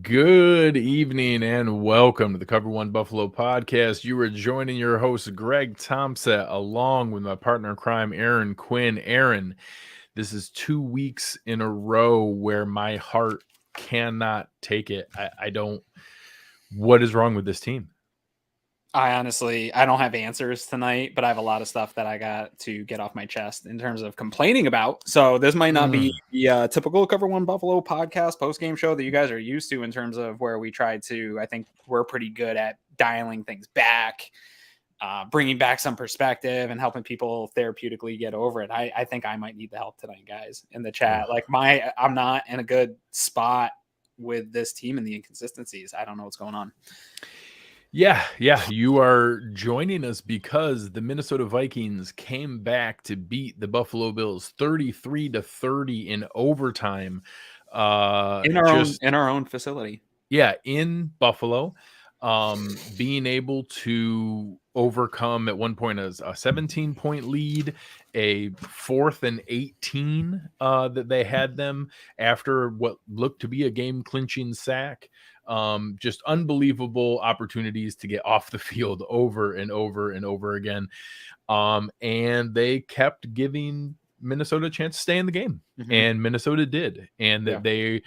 Good evening and welcome to the Cover One Buffalo podcast. You are joining your host, Greg Tompsett, along with my partner in crime, Aaron Quinn. Aaron, this is 2 weeks in a row where my heart cannot take it. I don't. What is wrong with this team? I don't have answers tonight, but I have a lot of stuff that I got to get off my chest in terms of complaining about. So this might not be the typical Cover One Buffalo podcast post-game show that you guys are used to in terms of where we try to, I think we're pretty good at dialing things back, bringing back some perspective and helping people therapeutically get over it. I think I might need the help tonight, guys, in the chat. I'm not in a good spot with this team and the inconsistencies. I don't know what's going on. Yeah, you are joining us because the Minnesota Vikings came back to beat the Buffalo Bills 33-30 in overtime. In our own facility. Yeah, in Buffalo, being able to overcome at one point a 17-point lead, a 4th and 18 that they had them after what looked to be a game-clinching sack. Just unbelievable opportunities to get off the field over and over and over again. And they kept giving Minnesota a chance to stay in the game, and Minnesota did, and that they,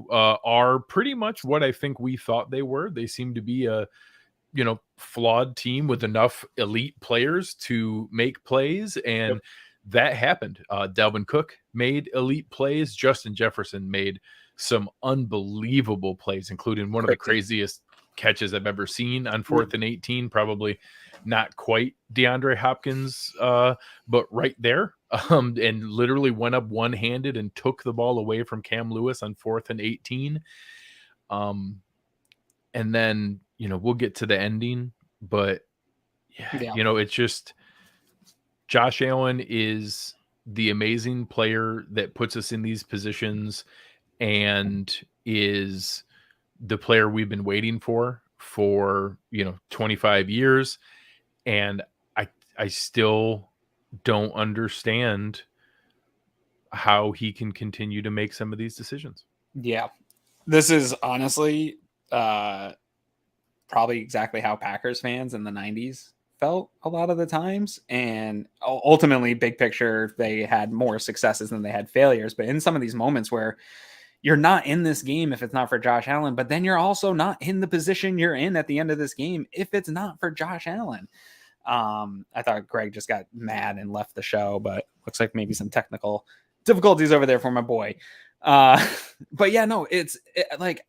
are pretty much what I think we thought they were. They seem to be a, flawed team with enough elite players to make plays, and that happened. Dalvin Cook made elite plays. Justin Jefferson made some unbelievable plays, including one of the craziest catches I've ever seen on 4th and 18, probably not quite DeAndre Hopkins, but right there, and literally went up one-handed and took the ball away from Cam Lewis on 4th and 18. And then, we'll get to the ending, but it's just Josh Allen is the amazing player that puts us in these positions and is the player we've been waiting for 25 years. And I still don't understand how he can continue to make some of these decisions. Yeah. This is honestly probably exactly how Packers fans in the 90s felt a lot of the times. And ultimately, big picture, they had more successes than they had failures. But in some of these moments where you're not in this game if it's not for Josh Allen, but then you're also not in the position you're in at the end of this game if it's not for Josh Allen. I thought Greg just got mad and left the show, but looks like maybe some technical difficulties over there for my boy. But yeah, no, like,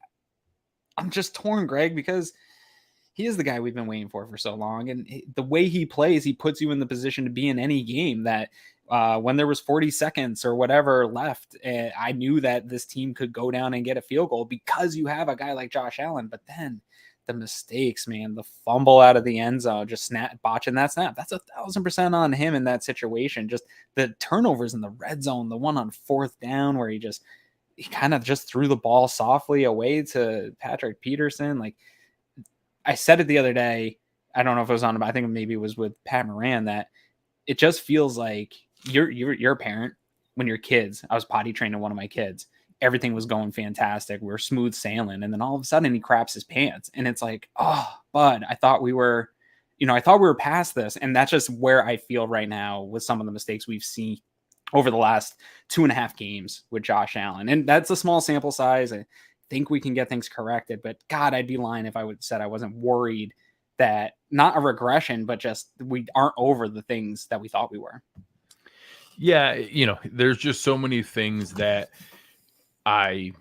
I'm just torn, Greg, because he is the guy we've been waiting for so long. And the way he plays, he puts you in the position to be in any game that when there was 40 seconds or whatever left, I knew that this team could go down and get a field goal because you have a guy like Josh Allen. But then the mistakes, man, the fumble out of the end zone, just botching that snap. That's 1,000% on him in that situation. Just the turnovers in the red zone, the one on 4th down where he kind of just threw the ball softly away to Patrick Peterson. Like, I said it the other day, I don't know if it was on, but I think maybe it was with Pat Moran, that it just feels like you're a parent when your kids, I was potty training one of my kids. Everything was going fantastic. We're smooth sailing. And then all of a sudden he craps his pants. And it's like, oh, bud, I thought we were past this. And that's just where I feel right now with some of the mistakes we've seen over the last 2.5 games with Josh Allen. And that's a small sample size. I think we can get things corrected, but God, I'd be lying if I would said I wasn't worried that not a regression, but just we aren't over the things that we thought we were. Yeah. There's just so many things that I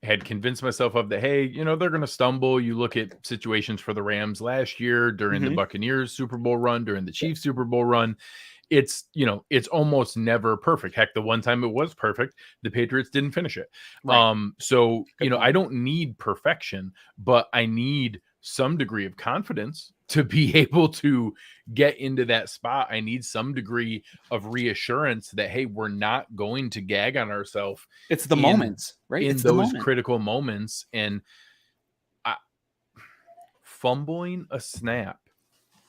had convinced myself of that, hey, they're going to stumble. You look at situations for the Rams last year during the Buccaneers Super Bowl run, during the Chiefs Super Bowl run. It's almost never perfect. Heck, the one time it was perfect, the Patriots didn't finish it. Right. So, I don't need perfection, but I need some degree of confidence to be able to get into that spot. I need some degree of reassurance that, hey, we're not going to gag on ourselves. It's the moments, right? In those critical moments. And fumbling a snap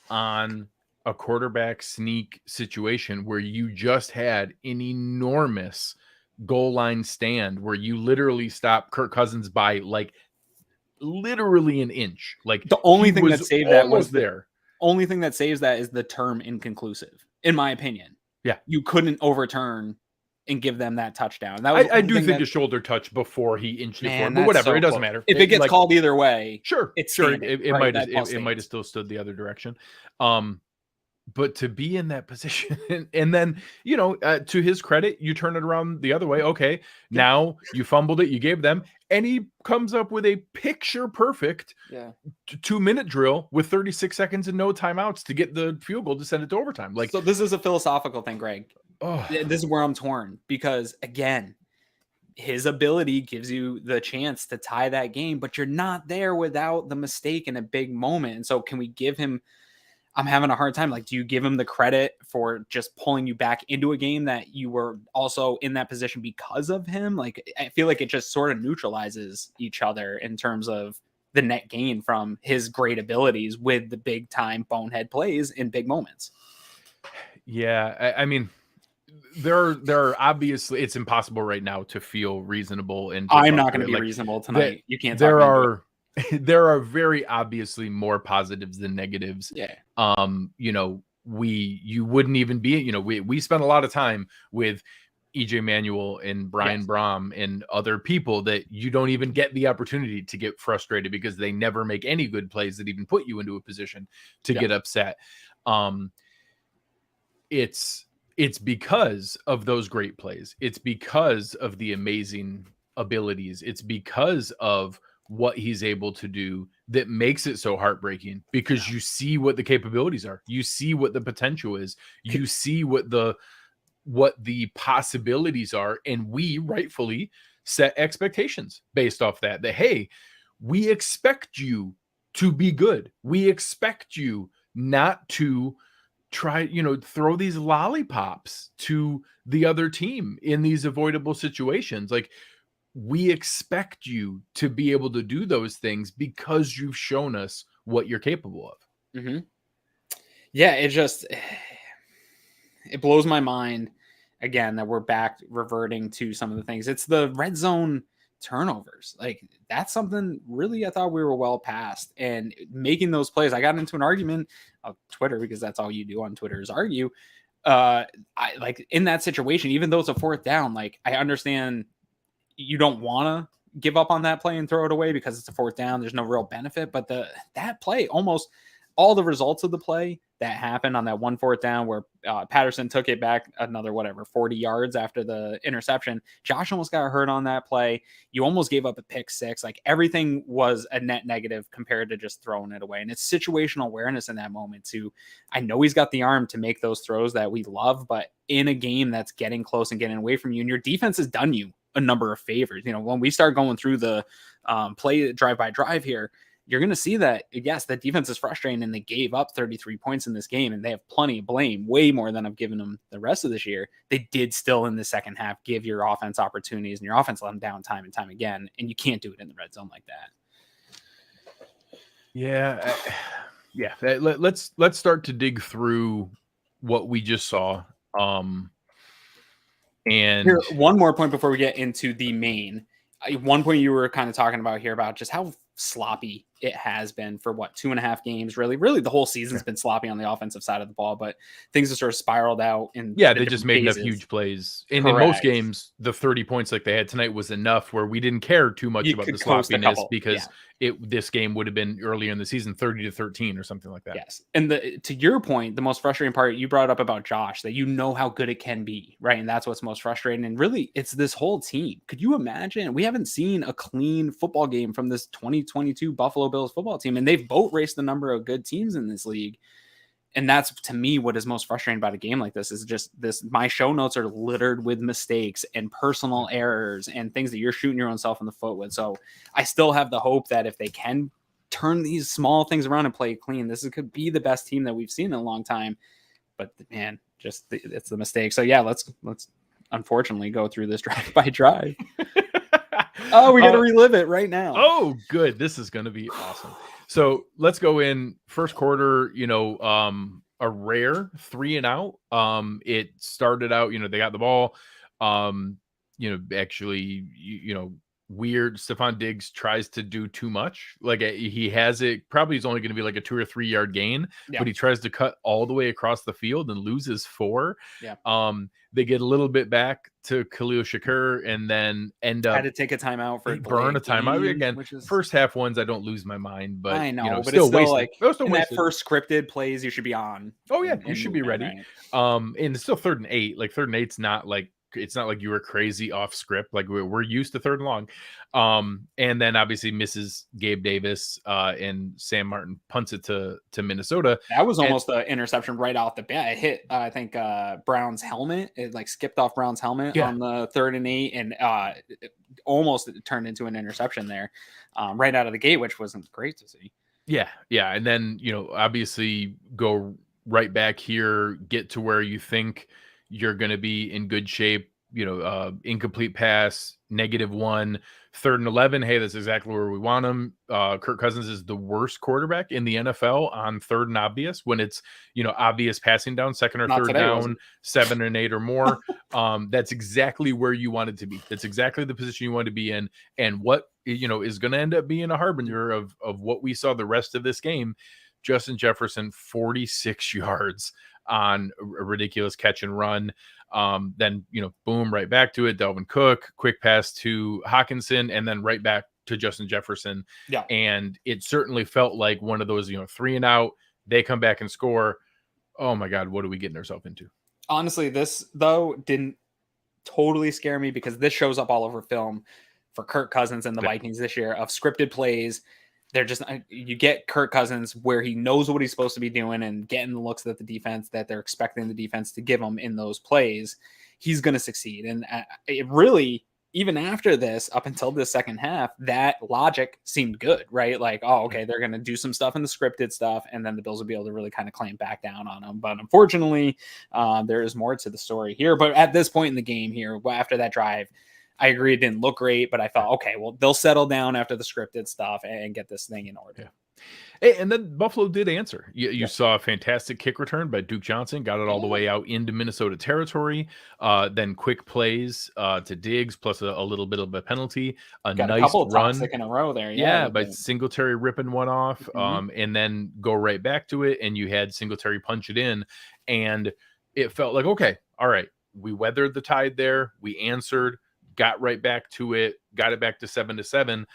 on a quarterback sneak situation where you just had an enormous goal line stand where you literally stop Kirk Cousins by like literally an inch. Like the only he thing was that saved that was there. Only thing that saves that is the term inconclusive, in my opinion. Yeah. You couldn't overturn and give them that touchdown. That was I do think a shoulder touch before he inched it forward, but whatever, so it doesn't close. matter. If it gets called either way, sure, it's sure, standing, it right? might have still stood the other direction. But to be in that position and then, you know, to his credit, you turn it around the other way. Okay, now you fumbled it, you gave them, and he comes up with a picture perfect 2-minute drill with 36 seconds and no timeouts to get the field goal to send it to overtime. Like, so this is a philosophical thing, Greg. This is where I'm torn, because again, his ability gives you the chance to tie that game, but you're not there without the mistake in a big moment. And so can we give him, I'm having a hard time. Like, do you give him the credit for just pulling you back into a game that you were also in that position because of him? Like, I feel like it just sort of neutralizes each other in terms of the net gain from his great abilities with the big time bonehead plays in big moments. Yeah. I mean, there are obviously, it's impossible right now to feel reasonable. And I'm not going to be reasonable tonight. You can't. There are very obviously more positives than negatives. Yeah. You know, you wouldn't even be, you know, we spent a lot of time with EJ Manuel and Brian Brom and other people that you don't even get the opportunity to get frustrated because they never make any good plays that even put you into a position to get upset. It's because of those great plays. It's because of the amazing abilities. It's because of what he's able to do that makes it so heartbreaking, because you see what the capabilities are. You see what the potential is. You see what the possibilities are. And we rightfully set expectations based off that, hey, we expect you to be good. We expect you not to try, you know, throw these lollipops to the other team in these avoidable situations. Like, we expect you to be able to do those things because you've shown us what you're capable of. Mm-hmm. Yeah, it blows my mind again that we're back reverting to some of the things. It's the red zone turnovers. Like, that's something really I thought we were well past, and making those plays. I got into an argument on Twitter, because that's all you do on Twitter is argue. I like in that situation, even though it's a fourth down, like, I understand you don't want to give up on that play and throw it away because it's a fourth down. There's no real benefit, but that play, almost all the results of the play that happened on that 1 4th down where Patterson took it back another 40 yards after the interception. Josh almost got hurt on that play. You almost gave up a pick six. Like, everything was a net negative compared to just throwing it away. And it's situational awareness in that moment too. I know he's got the arm to make those throws that we love, but in a game that's getting close and getting away from you, and your defense has done you a number of favors. You know, when we start going through the play drive by drive here, you're going to see that, yes, the defense is frustrating, and they gave up 33 points in this game, and they have plenty of blame, way more than I've given them the rest of this year. They did still in the second half give your offense opportunities, and your offense let them down time and time again, and you can't do it in the red zone like that. Yeah. Yeah. Let's start to dig through what we just saw. And here, one more point before we get into the main. One point you were kind of talking about here about just how sloppy it has been for 2.5 games. Really the whole season's been sloppy on the offensive side of the ball, but things have sort of spiraled out. And they just made enough huge plays. And in most games, the 30 points like they had tonight was enough where we didn't care too much about the sloppiness, because this game would have been earlier in the season 30-13 or something like that. Yes. And to your point, the most frustrating part you brought up about Josh, that you know how good it can be, right? And that's what's most frustrating. And really, it's this whole team. Could you imagine? We haven't seen a clean football game from this 2022 Buffalo Bills football team, and they've boat raced a number of good teams in this league. And that's, to me, what is most frustrating about a game like this is just this. My show notes are littered with mistakes and personal errors and things that you're shooting your own self in the foot with. So I still have the hope that if they can turn these small things around and play clean, this could be the best team that we've seen in a long time. But man, it's the mistake. So yeah, let's unfortunately go through this drive by drive. Oh, we're going to relive it right now. Oh, good. This is going to be awesome. So let's go in first quarter, a rare 3 and out. It started out, they got the ball. actually, weird. Stephon Diggs tries to do too much. Like he has it, probably is only going to be like a 2 or 3 yard gain, but he tries to cut all the way across the field and loses 4. Yeah. They get a little bit back to Khalil Shakur and then end up had to take a timeout for burn a timeout again. Which is, first half ones, I don't lose my mind, but I know, but still it's still wasted. like Still in wasted. that first scripted plays, you should be on. Oh yeah, you should be ready. Right? And it's still 3rd and 8. Like 3rd and 8's not like, it's not like you were crazy off script. Like we're used to 3rd and long. And then obviously misses Gabe Davis and Sam Martin punts it to Minnesota. That was almost an interception right off the bat. It hit, I think, Brown's helmet. It like skipped off Brown's helmet on the 3rd and 8, and it almost turned into an interception there right out of the gate, which wasn't great to see. Yeah. And then, obviously go right back here, get to where you think you're going to be in good shape, incomplete pass, -1, 3rd and 11. Hey, that's exactly where we want him. Kirk Cousins is the worst quarterback in the NFL on 3rd and obvious when it's, obvious passing down, 2nd or 3rd down, 7 and 8 or more. That's exactly where you wanted to be. That's exactly the position you want to be in. And what, is going to end up being a harbinger of what we saw the rest of this game. Justin Jefferson, 46 yards on a ridiculous catch and run. Then, boom, right back to it. Dalvin Cook, quick pass to Hawkinson, and then right back to Justin Jefferson. Yeah. And it certainly felt like one of those, 3 and out. They come back and score. Oh my God, what are we getting ourselves into? Honestly, this though didn't totally scare me because this shows up all over film for Kirk Cousins and the Vikings this year of scripted plays. They're just, you get Kirk Cousins where he knows what he's supposed to be doing and getting the looks that the defense, that they're expecting the defense to give him in those plays. He's going to succeed. And it really, even after this, up until the second half, that logic seemed good, right? Like, oh, okay, they're going to do some stuff in the scripted stuff, and then the Bills will be able to really kind of clamp back down on them. But unfortunately, there is more to the story here. But at this point in the game here, after that drive, I agree it didn't look great, but I thought, okay, well, they'll settle down after the scripted stuff and get this thing in order. Yeah. And then Buffalo did answer. You saw a fantastic kick return by Duke Johnson, got it all the way out into Minnesota territory. Then quick plays to Diggs, plus a little bit of a penalty. Got nice a couple run toxic in a row there. Yeah, by Singletary ripping one off, and then go right back to it. And you had Singletary punch it in. And it felt like, okay, all right, we weathered the tide there. We answered. Got right back to it, got it back to 7-7,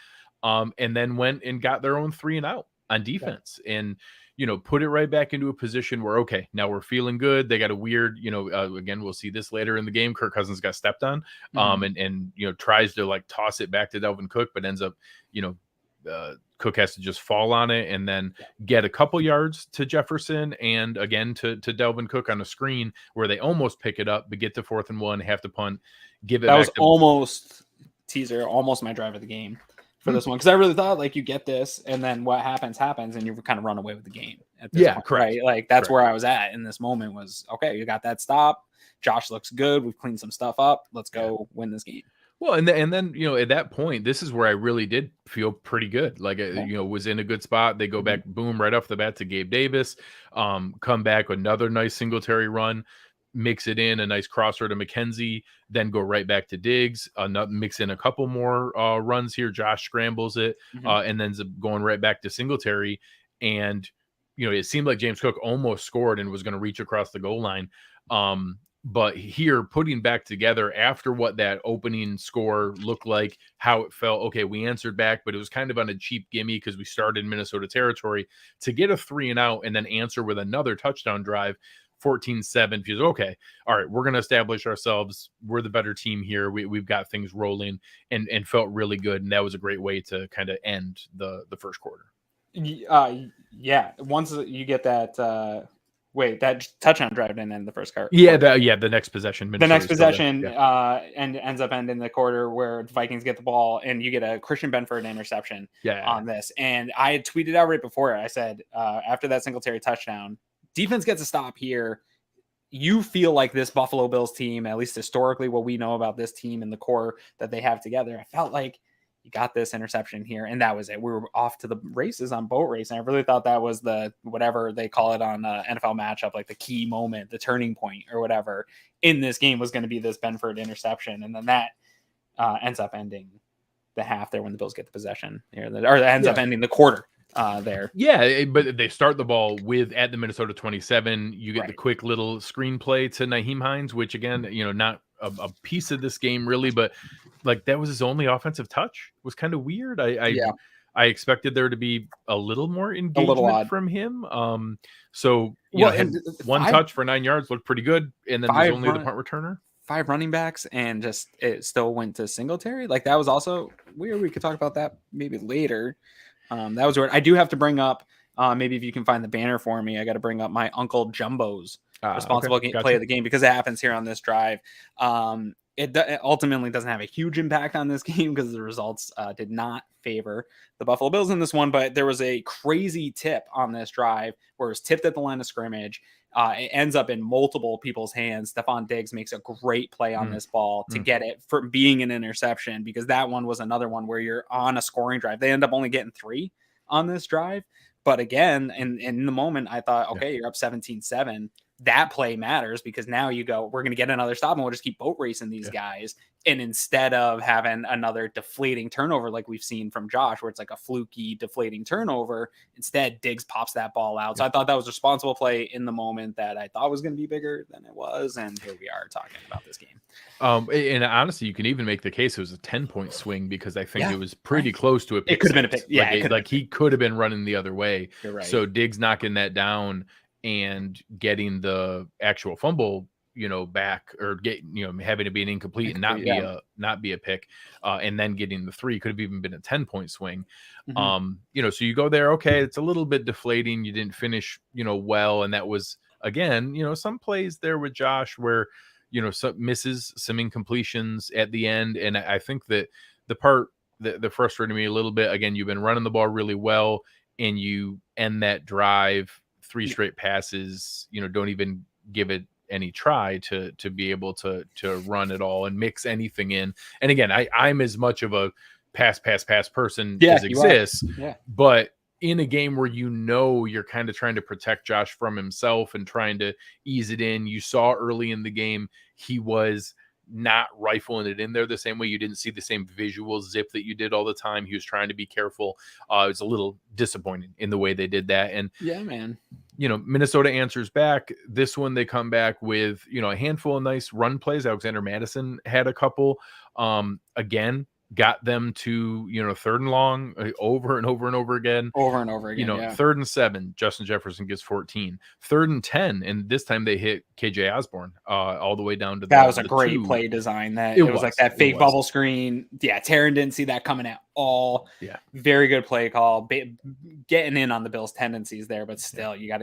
and then went and got their own 3 and out on defense, and put it right back into a position where, okay, now we're feeling good. They got a weird, again, we'll see this later in the game. Kirk Cousins got stepped on, and tries to like toss it back to Dalvin Cook, but ends up, Cook has to just fall on it and then get a couple yards to Jefferson and again to Dalvin Cook on a screen where they almost pick it up, but get to 4th and 1, have to punt, give it that back. Was almost my drive of the game for this one, because I really thought like you get this and then what happens and you kind of run away with the game at this point, correct. Right? Like that's where I was at in this moment was, okay, you got that stop. Josh looks good. We've cleaned some stuff up. Let's go win this game. Well, and then at that point, this is where I really did feel pretty good. Like was in a good spot. They go back, boom, right off the bat to Gabe Davis. Come back another nice Singletary run, mix it in a nice crosser to McKenzie. Then go right back to Diggs. Mix in a couple more runs here. Josh scrambles it, and then ends up going right back to Singletary. And it seemed like James Cook almost scored and was going to reach across the goal line. But here, putting back together after what that opening score looked like, how it felt, okay, we answered back, but it was kind of on a cheap gimme because we started in Minnesota territory to get a 3 and out and then answer with another touchdown drive, 14-7. Feels okay. All right, we're going to establish ourselves. We're the better team here. We've got things rolling and felt really good. And that was a great way to kind of end the first quarter. Yeah. Once you get that, that touchdown drive didn't end the first quarter. The next possession. The next possession and ends up ending the quarter where the Vikings get the ball and you get a Christian Benford interception on this. And I had tweeted out right before it. I said, after that Singletary touchdown, defense gets a stop here. You feel like this Buffalo Bills team, at least historically, what we know about this team and the core that they have together, I felt like you got this interception here, and that was it. We were off to the races on boat race, and I really thought that was the whatever they call it on NFL matchup, like the key moment, the turning point or whatever in this game was going to be this Benford interception, and then that ends up ending the half there when the Bills get the possession here, or ends up ending the quarter there. Yeah, but they start the ball with at the Minnesota 27. You get the quick little screenplay to Nyheim Hines, which again, not a piece of this game really, but like that was his only offensive touch. It was kind of weird. I expected there to be a little more engagement from him. So had one touch for 9 yards, looked pretty good, and then was only the punt returner. 5 running backs, and just it still went to Singletary. Like that was also weird. We could talk about that maybe later. That was weird. I do have to bring up, maybe if you can find the banner for me, I got to bring up my Uncle Jumbo's responsible play of the game, because it happens here on this drive. It ultimately doesn't have a huge impact on this game because the results did not favor the Buffalo Bills in this one, but there was a crazy tip on this drive where it was tipped at the line of scrimmage. It ends up in multiple people's hands. Stephon Diggs makes a great play on this ball to get it from being an interception, because that one was another one where you're on a scoring drive. They end up only getting 3 on this drive. But again, in the moment, I thought, okay, you're up 17-7. That play matters, because now you go, we're going to get another stop and we'll just keep boat racing these guys. And instead of having another deflating turnover like we've seen from Josh, where it's like a fluky deflating turnover, instead Diggs pops that ball out. So I thought that was a responsible play in the moment that I thought was going to be bigger than it was. And here we are talking about this game. And honestly, you can even make the case it was a 10-point swing, because I think it was pretty close to a pick. It could have been a pick. Yeah, he could have been running the other way. You're right. So Diggs knocking that down and getting the actual fumble, back, or having to be an incomplete and not be a pick, and then getting the 3 could have even been a 10-point swing. So you go there, okay, it's a little bit deflating. You didn't finish, well, and that was again, some plays there with Josh where some misses, some incompletions at the end, and I think that the part that frustrated me a little bit, again, you've been running the ball really well, and you end that drive 3 straight passes, don't even give it any try to be able to run it all and mix anything in. And again, I'm as much of a pass person as exists, but in a game where you're kind of trying to protect Josh from himself and trying to ease it in, you saw early in the game he was not rifling it in there the same way. You didn't see the same visual zip that you did all the time. He was trying to be careful. It was a little disappointing in the way they did that. And Minnesota answers back. This one, they come back with, a handful of nice run plays. Alexander Madison had a couple. Again, got them to, 3rd and long over and over and over again. 3rd and 7, Justin Jefferson gets 14. 3rd and 10, and this time they hit KJ Osborne all the way down to that was a great 2. Play design. That it was like that fake bubble screen. Yeah, Taryn didn't see that coming at all. Yeah, very good play call. Getting in on the Bills' tendencies there, but still, you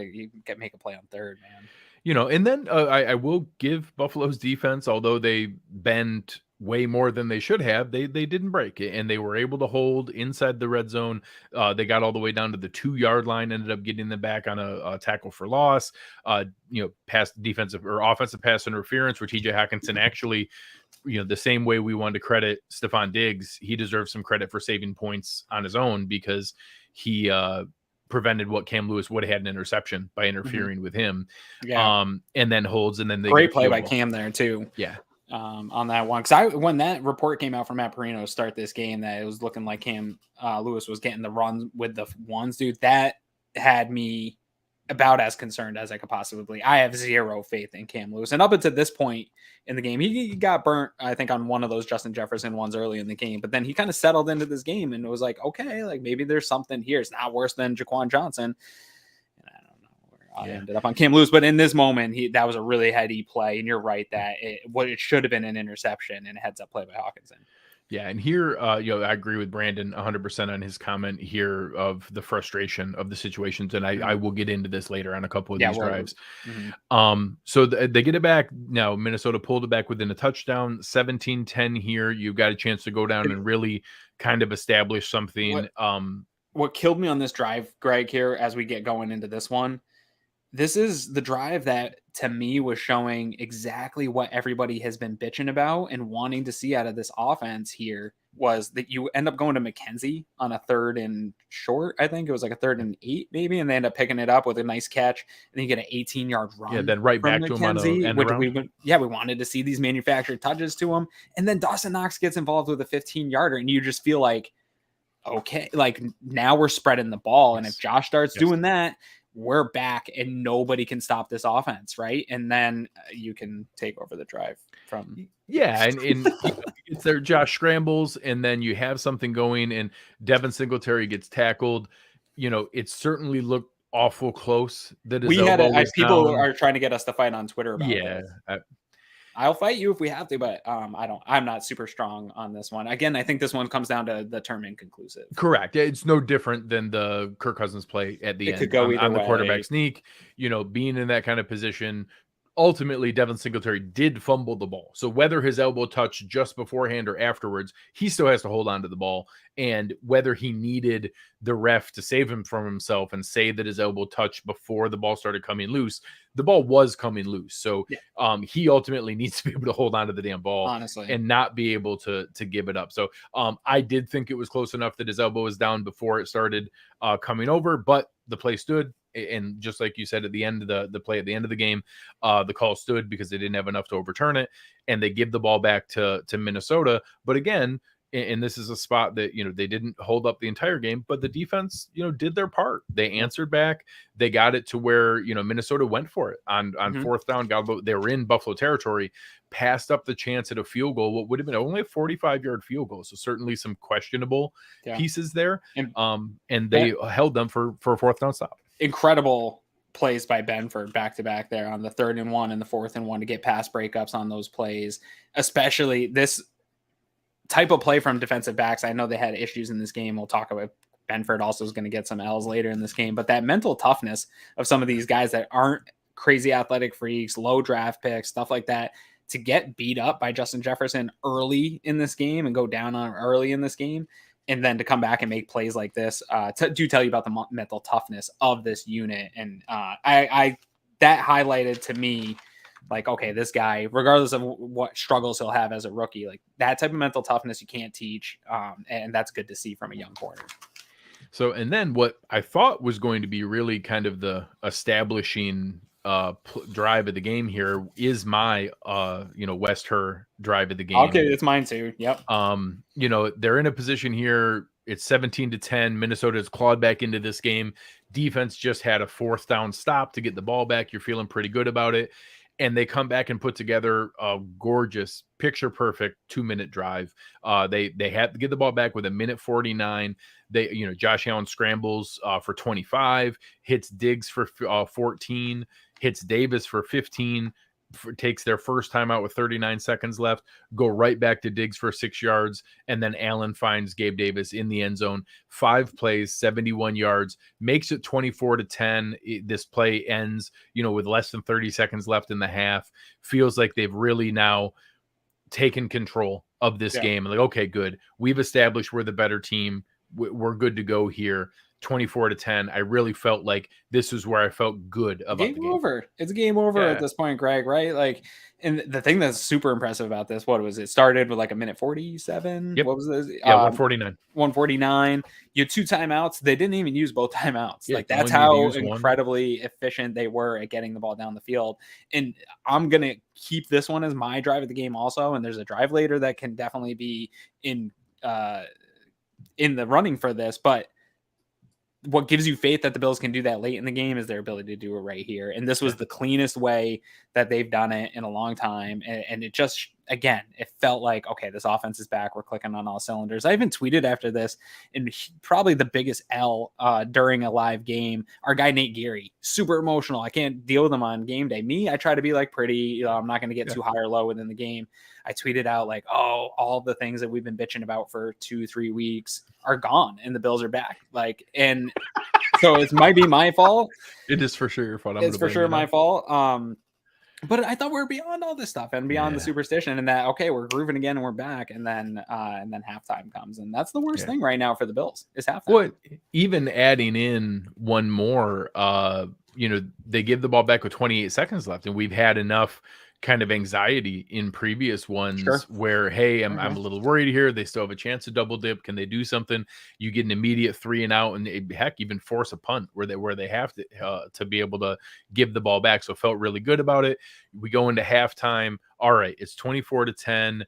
make a play on 3rd, man. And then I will give Buffalo's defense, although they bent way more than they should have, they didn't break it, and they were able to hold inside the red zone. They got all the way down to the 2-yard line, ended up getting them back on a tackle for loss. Pass defensive or offensive pass interference, where TJ Hawkinson actually, the same way we wanted to credit Stephon Diggs, he deserves some credit for saving points on his own, because he prevented what Cam Lewis would have had an interception by interfering with him. And then holds, and then they great play by Cam there too. Yeah. On that one, because when that report came out from Matt Perino to start this game that it was looking like Cam Lewis was getting the runs with the ones, dude, that had me about as concerned as I could possibly. I have zero faith in Cam Lewis, and up until this point in the game, he got burnt, I think, on one of those Justin Jefferson ones early in the game, but then he kind of settled into this game, and it was like, okay, like maybe there's something here. It's not worse than Jaquan Johnson. I ended up on Cam Lewis, but in this moment, that was a really heady play, and you're right that it should have been an interception and a heads-up play by Hawkinson. Yeah, and here, I agree with Brandon 100% on his comment here of the frustration of the situations, and I will get into this later on a couple of these drives. So they get it back. Now, Minnesota pulled it back within a touchdown, 17-10 here. You've got a chance to go down and really kind of establish something. What killed me on this drive, Greg, here, as we get going into this one, this is the drive that, to me, was showing exactly what everybody has been bitching about and wanting to see out of this offense here was that you end up going to McKenzie on a 3rd and short. I think it was like a 3rd and 8 maybe, and they end up picking it up with a nice catch, and then you get an 18-yard run. Yeah, then right back to him on an end around. We wanted to see these manufactured touches to him, and then Dawson Knox gets involved with a 15-yarder, and you just feel like, okay, like now we're spreading the ball, and if Josh starts doing that, we're back and nobody can stop this offense, right? And then you can take over the drive from and it's there. Josh scrambles, and then you have something going, and Devin Singletary gets tackled. It certainly looked awful close. That we had people are trying to get us to fight on Twitter about this. I'll fight you if we have to, but I'm not super strong on this one. Again, I think this one comes down to the term inconclusive. Correct. It's no different than the Kirk Cousins play at the end. Could go on the quarterback sneak, being in that kind of position. Ultimately, Devin Singletary did fumble the ball. So whether his elbow touched just beforehand or afterwards, he still has to hold on to the ball. And whether he needed the ref to save him from himself and say that his elbow touched before the ball started coming loose, the ball was coming loose. So he ultimately needs to be able to hold on to the damn ball, honestly, and not be able to give it up. So I did think it was close enough that his elbow was down before it started coming over, but the play stood. And just like you said, at the end of the play, at the end of the game, the call stood because they didn't have enough to overturn it, and they give the ball back to Minnesota. But again, and this is a spot that they didn't hold up the entire game, but the defense did their part. They answered back. They got it to where Minnesota went for it on 4th down. They were in Buffalo territory, passed up the chance at a field goal. What would have been only a 45-yard field goal, so certainly some questionable pieces there. And they held them for a 4th down stop. Incredible plays by Benford back to back there on the 3rd and 1 and the 4th and 1 to get pass breakups on those plays, especially this type of play from defensive backs. I know they had issues in this game. We'll talk about Benford also is going to get some L's later in this game, but that mental toughness of some of these guys that aren't crazy athletic freaks, low draft picks, stuff like that, to get beat up by Justin Jefferson early in this game and go down on early in this game, and then to come back and make plays like this, do tell you about the mental toughness of this unit. And I that highlighted to me, like, okay, this guy, regardless of what struggles he'll have as a rookie, like that type of mental toughness you can't teach. And that's good to see from a young corner. So, and then what I thought was going to be really kind of the establishing drive of the game here is my West Herr drive of the game. Okay, it's mine too. Yep. They're in a position here. It's 17-10. Minnesota has clawed back into this game. Defense just had a 4th down stop to get the ball back. You're feeling pretty good about it. And they come back and put together a gorgeous, picture perfect 2-minute drive. They had to get the ball back with 1:49. Josh Allen scrambles for 25, hits Diggs for 14, hits Davis for 15, takes their first time out with 39 seconds left, go right back to Diggs for 6 yards, and then Allen finds Gabe Davis in the end zone. 5 plays, 71 yards, makes it 24-10. This play ends, with less than 30 seconds left in the half. Feels like they've really now taken control of this game. And like, okay, good. We've established we're the better team. We're good to go here. 24-10. I really felt like this is where I felt good about the game. Over. It's game over at this point, Greg, right? Like, and the thing that's super impressive about this, what was it? Started with like 1:47. Yep. What was this? 1:49. 1:49. You had 2 timeouts. They didn't even use both timeouts. Like, that's how incredibly efficient they were at getting the ball down the field. And I'm going to keep this one as my drive of the game also. And there's a drive later that can definitely be in the running for this, but what gives you faith that the Bills can do that late in the game is their ability to do it right here. And this was the cleanest way that they've done it in a long time. And it just, again, it felt like, okay, this offense is back. We're clicking on all cylinders. I even tweeted after this, and probably the biggest L during a live game, our guy Nate Geary, super emotional. I can't deal with him on game day. Me, I try to be like pretty, I'm not going to get too high or low within the game. I tweeted out like, oh, all the things that we've been bitching about for 2-3 weeks are gone and the Bills are back. Like, and so it might be my fault. It is for sure your fault. It's for sure my fault. But I thought we were beyond all this stuff and beyond the superstition, and that, okay, we're grooving again and we're back. And then halftime comes. And that's the worst thing right now for the Bills is halftime. What, even adding in one more, they give the ball back with 28 seconds left, and we've had enough kind of anxiety in previous ones Sure. where, hey, I'm Okay. a little worried here. They still have a chance to double dip. Can they do something? You get an immediate 3 and out, and heck, even force a punt where they have to be able to give the ball back. So felt really good about it. We go into halftime. All right, it's 24-10.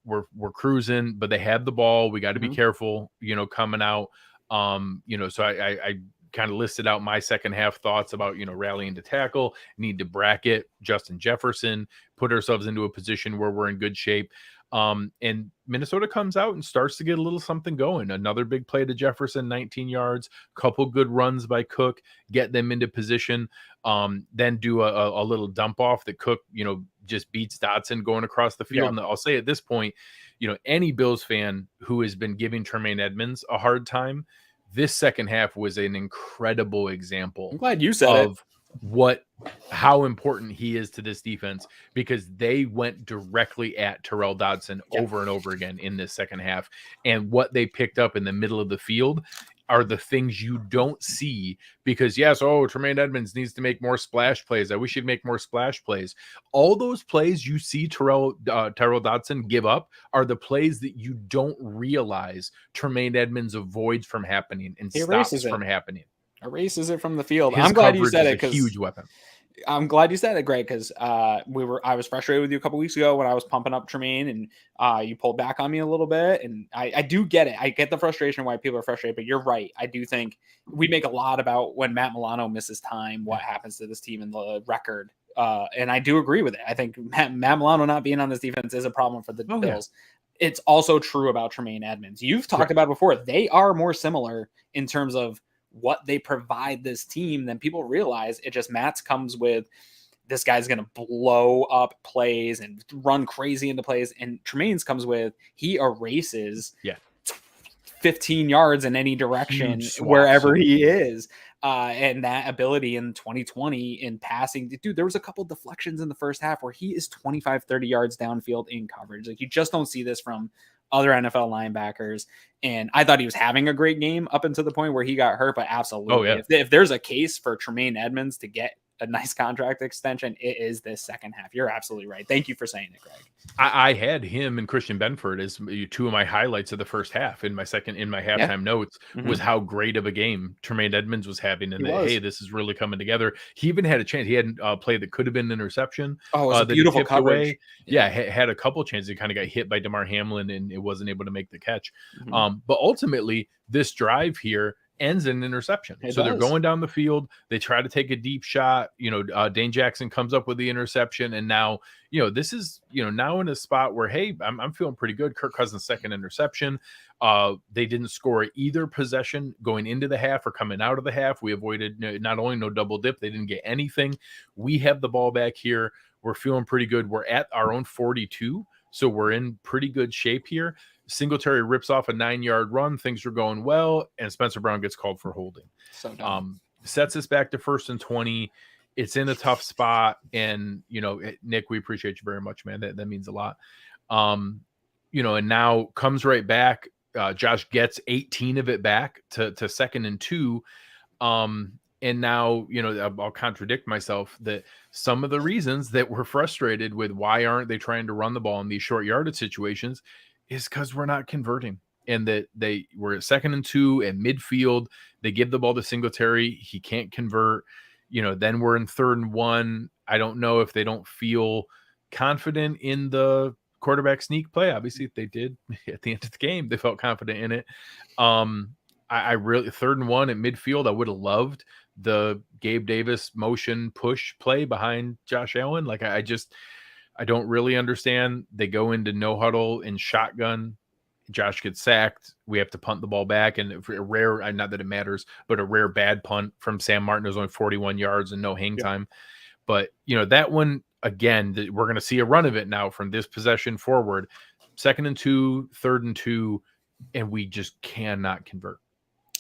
We're cruising, but they have the ball. We got to be careful, coming out. So I kind of listed out my second half thoughts about, rallying to tackle, need to bracket Justin Jefferson, put ourselves into a position where we're in good shape. And Minnesota comes out and starts to get a little something going. Another big play to Jefferson, 19 yards, couple good runs by Cook, get them into position. Then do a little dump off that Cook, just beats Dotson going across the field. And I'll say at this point, any Bills fan who has been giving Tremaine Edmonds a hard time, this second half was an incredible example. I'm glad you said how important he is to this defense, because they went directly at Terrell Dodson over and over again in this second half. And what they picked up in the middle of the field are the things you don't see, because Tremaine Edmonds needs to make more splash plays. I wish he'd make more splash plays. All those plays you see Terrell Dodson give up are the plays that you don't realize Tremaine Edmonds avoids from happening and stops from happening. Erases it from the field. His I'm glad you said it, because huge weapon. I'm glad you said it, Greg, because I was frustrated with you a couple weeks ago when I was pumping up Tremaine, and you pulled back on me a little bit. And I do get it. I get the frustration why people are frustrated, but you're right. I do think we make a lot about when Matt Milano misses time, what happens to this team and the record. And I do agree with it. I think Matt Milano not being on this defense is a problem for the Bills. Yeah. It's also true about Tremaine Edmonds. You've talked about it before. They are more similar in terms of what they provide this team than people realize. It just, Matt's comes with, this guy's going to blow up plays and run crazy into plays. And Tremaine's comes with, he erases 15 yards in any direction wherever he is. And that ability in 2020 in passing, dude, there was a couple deflections in the first half where he is 25, 30 yards downfield in coverage. Like, you just don't see this from other NFL linebackers. And I thought he was having a great game up until the point where he got hurt, but absolutely. If there's a case for Tremaine Edmonds to get a nice contract extension, it is this second half. You're absolutely right. Thank you for saying it, Greg. I had him and Christian Benford as two of my highlights of the first half in my halftime notes, was how great of a game Tremaine Edmonds was having. And hey, this is really coming together. He even had a chance. He had a play that could have been an interception. Oh, it was a beautiful coverage. Had a couple chances. He kind of got hit by DeMar Hamlin and it wasn't able to make the catch. But ultimately, this drive here ends in an interception. They're going down the field. They try to take a deep shot. Dane Jackson comes up with the interception. And now, this is, now in a spot where, hey, I'm feeling pretty good. Kirk Cousins' second interception. They didn't score either possession going into the half or coming out of the half. We avoided not only no double dip, they didn't get anything. We have the ball back here. We're feeling pretty good. We're at our own 42. So we're in pretty good shape here. Singletary rips off a 9-yard run. Things are going well, and Spencer Brown gets called for holding. So dumb. Sets us back to 1st and 20. It's in a tough spot, and Nick, we appreciate you very much, man. That means a lot. And now comes right back. Josh gets 18 of it back to 2nd and 2. And now, I'll contradict myself that some of the reasons that we're frustrated with why aren't they trying to run the ball in these short yardage situations is because we're not converting, and that they were at 2nd and 2 at midfield. They give the ball to Singletary. He can't convert. Then we're in 3rd and 1. I don't know if they don't feel confident in the quarterback sneak play. Obviously, they did at the end of the game. They felt confident in it. I really 3rd and 1 at midfield. I would have loved the Gabe Davis motion push play behind Josh Allen. Like, I don't really understand. They go into no huddle in shotgun. Josh gets sacked. We have to punt the ball back. And a rare, not that it matters, but a rare bad punt from Sam Martin. It was only 41 yards and no hang time. But, that one, again, we're going to see a run of it now from this possession forward. 2nd and 2, 3rd and 2, and we just cannot convert.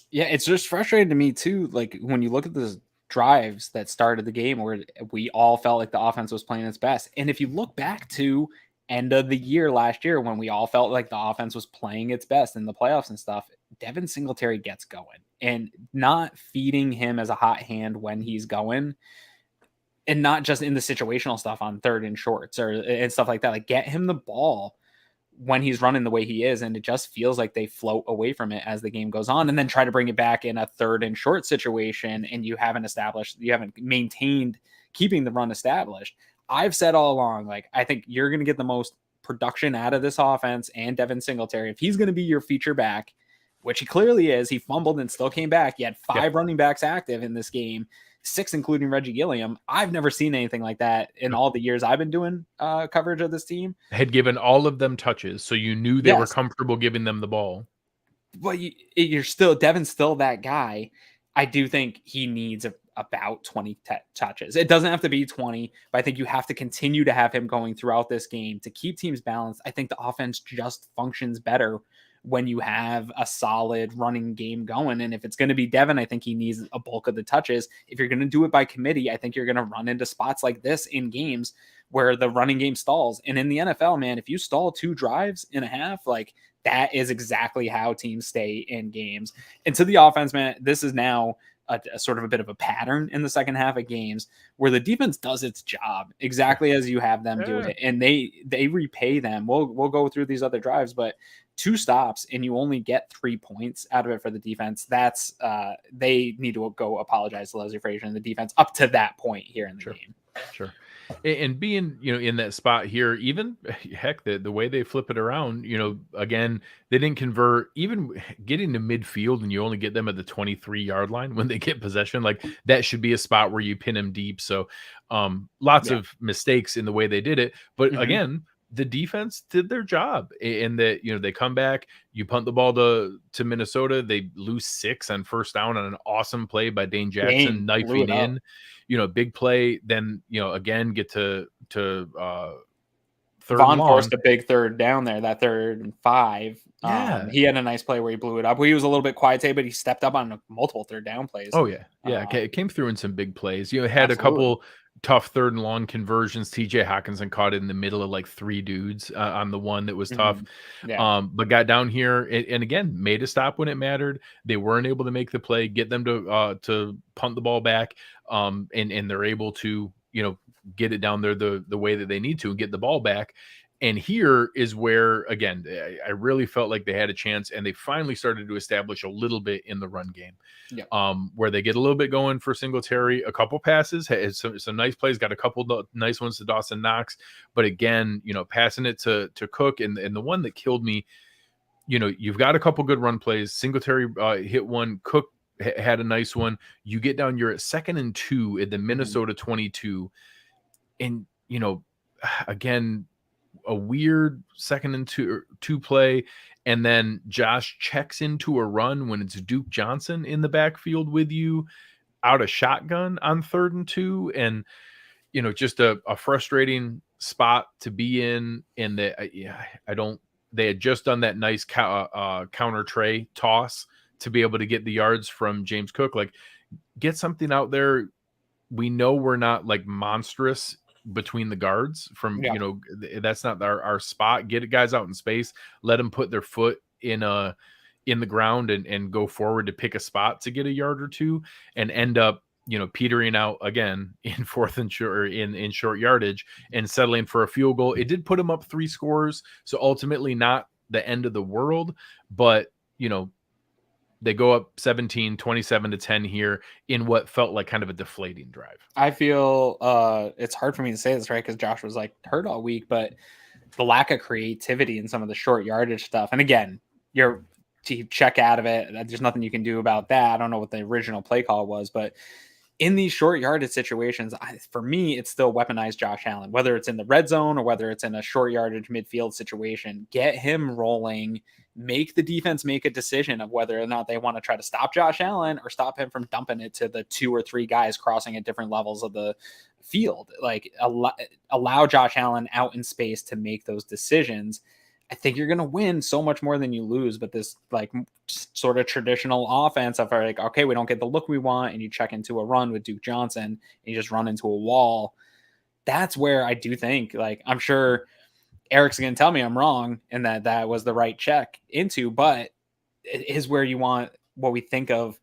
Yeah, it's just frustrating to me, too. Like, when you look at the drives that started the game where we all felt like the offense was playing its best. And if you look back to end of the year last year when we all felt like the offense was playing its best in the playoffs and stuff, Devin Singletary gets going, and not feeding him as a hot hand when he's going and not just in the situational stuff on third and shorts and stuff like that. Like, get him the ball when he's running the way he is, and it just feels like they float away from it as the game goes on, and then try to bring it back in a third and short situation, and you haven't maintained keeping the run established. I've said all along, like, I think you're going to get the most production out of this offense and Devin Singletary if he's going to be your feature back, which he clearly is. He fumbled and still came back. He had 5 running backs active in this game, 6 including Reggie Gilliam. I've never seen anything like that in all the years I've been doing coverage of this team. Had given all of them touches, so you knew they were comfortable giving them the ball. But Devin's still that guy. I do think he needs about 20 touches. It doesn't have to be 20, but I think you have to continue to have him going throughout this game to keep teams balanced. I think the offense just functions better when you have a solid running game going. And if it's going to be Devin, I think he needs a bulk of the touches. If you're going to do it by committee, I think you're going to run into spots like this in games where the running game stalls. And in the NFL, man, if you stall 2 drives and a half, like, that is exactly how teams stay in games. And to the offense, man, this is now a sort of a bit of a pattern in the second half of games where the defense does its job exactly as you have them do it. And they repay them. We'll go through these other drives, but 2 stops and you only get 3 points out of it for the defense. That's they need to go apologize to Leslie Frazier and the defense up to that point here in the game. Sure. And being, in that spot here, even heck, the way they flip it around, again, they didn't convert, even getting to midfield and you only get them at the 23-yard line when they get possession. Like, that should be a spot where you pin them deep. So lots of mistakes in the way they did it. But again, the defense did their job, and that, they come back, you punt the ball to Minnesota. They lose 6 on first down on an awesome play by Dane Jackson, knifing in. Big play, then, again, get to third Vaughn long. Forced a big third down there, that 3rd and 5. He had a nice play where he blew it up. He was a little bit quiet today, but he stepped up on multiple third down plays. Oh, yeah. It came through in some big plays. Had a couple tough third and long conversions. TJ Hawkinson caught it in the middle of like 3 dudes on the one that was tough. But got down here and again, made a stop when it mattered. They weren't able to make the play, get them to punt the ball back. And they're able to, get it down there the way that they need to and get the ball back. And here is where, again, I really felt like they had a chance, and they finally started to establish a little bit in the run game, where they get a little bit going for Singletary, a couple passes, had some nice plays, got a couple nice ones to Dawson Knox. But again, passing it to Cook, and the one that killed me, you've got a couple good run plays. Singletary hit one, Cook had a nice one. You get down, you're at 2nd and 2 at the Minnesota 22. And, again, a weird 2nd and 2 play. And then Josh checks into a run when it's Duke Johnson in the backfield with you out of shotgun on 3rd and 2. And, just a frustrating spot to be in. And they had just done that nice counter tray toss to be able to get the yards from James Cook. Like, get something out there. We know we're not like monstrous between the guards from, that's not our spot. Get guys out in space, let them put their foot in the ground and go forward to pick a spot to get a yard or 2 and end up, petering out again in 4th and short, or in short yardage and settling for a field goal. It did put them up 3 scores. So ultimately not the end of the world, but they go up 27-10 here in what felt like kind of a deflating drive. I feel it's hard for me to say this, right? Because Josh was like hurt all week, but the lack of creativity in some of the short yardage stuff. And again, you check out of it. There's nothing you can do about that. I don't know what the original play call was, but in these short yardage situations, for me, it's still weaponized Josh Allen, whether it's in the red zone or whether it's in a short yardage midfield situation. Get him rolling, make the defense make a decision of whether or not they want to try to stop Josh Allen or stop him from dumping it to the 2 or 3 guys crossing at different levels of the field. Like, allow Josh Allen out in space to make those decisions. I think you're going to win so much more than you lose. But this like sort of traditional offense of like, okay, we don't get the look we want, and you check into a run with Duke Johnson and you just run into a wall. That's where I do think, like, I'm sure Eric's going to tell me I'm wrong and that was the right check into, but it is where you want what we think of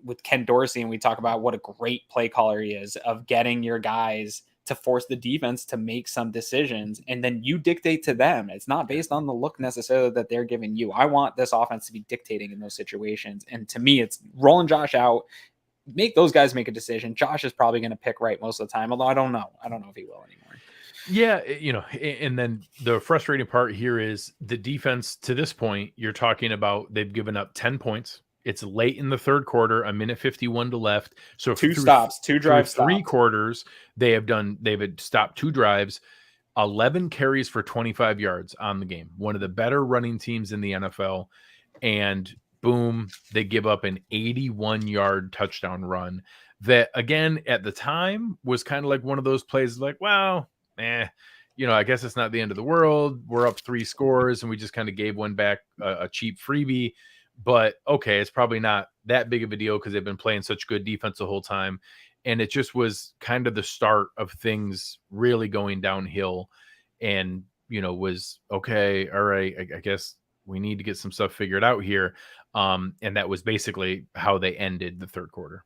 with Ken Dorsey, and we talk about what a great play caller he is of getting your guys to force the defense to make some decisions, and then you dictate to them. It's not based on the look necessarily that they're giving you. I want this offense to be dictating in those situations. And to me, it's rolling Josh out, make those guys make a decision. Josh is probably going to pick right most of the time, although I don't know if he will anymore. Yeah, and then the frustrating part here is the defense to this point, you're talking about they've given up 10 points. It's late in the third quarter, a minute 51 to left. So two drives, three quarters, they've stopped 2 drives, 11 carries for 25 yards on the game. One of the better running teams in the NFL. And boom, they give up an 81-yard touchdown run that, again, at the time was kind of like one of those plays like, wow, I guess it's not the end of the world. We're up 3 scores and we just kind of gave one back, a cheap freebie. But okay, it's probably not that big of a deal because they've been playing such good defense the whole time. And it just was kind of the start of things really going downhill, and, was okay. All right. I guess we need to get some stuff figured out here. And that was basically how they ended the third quarter.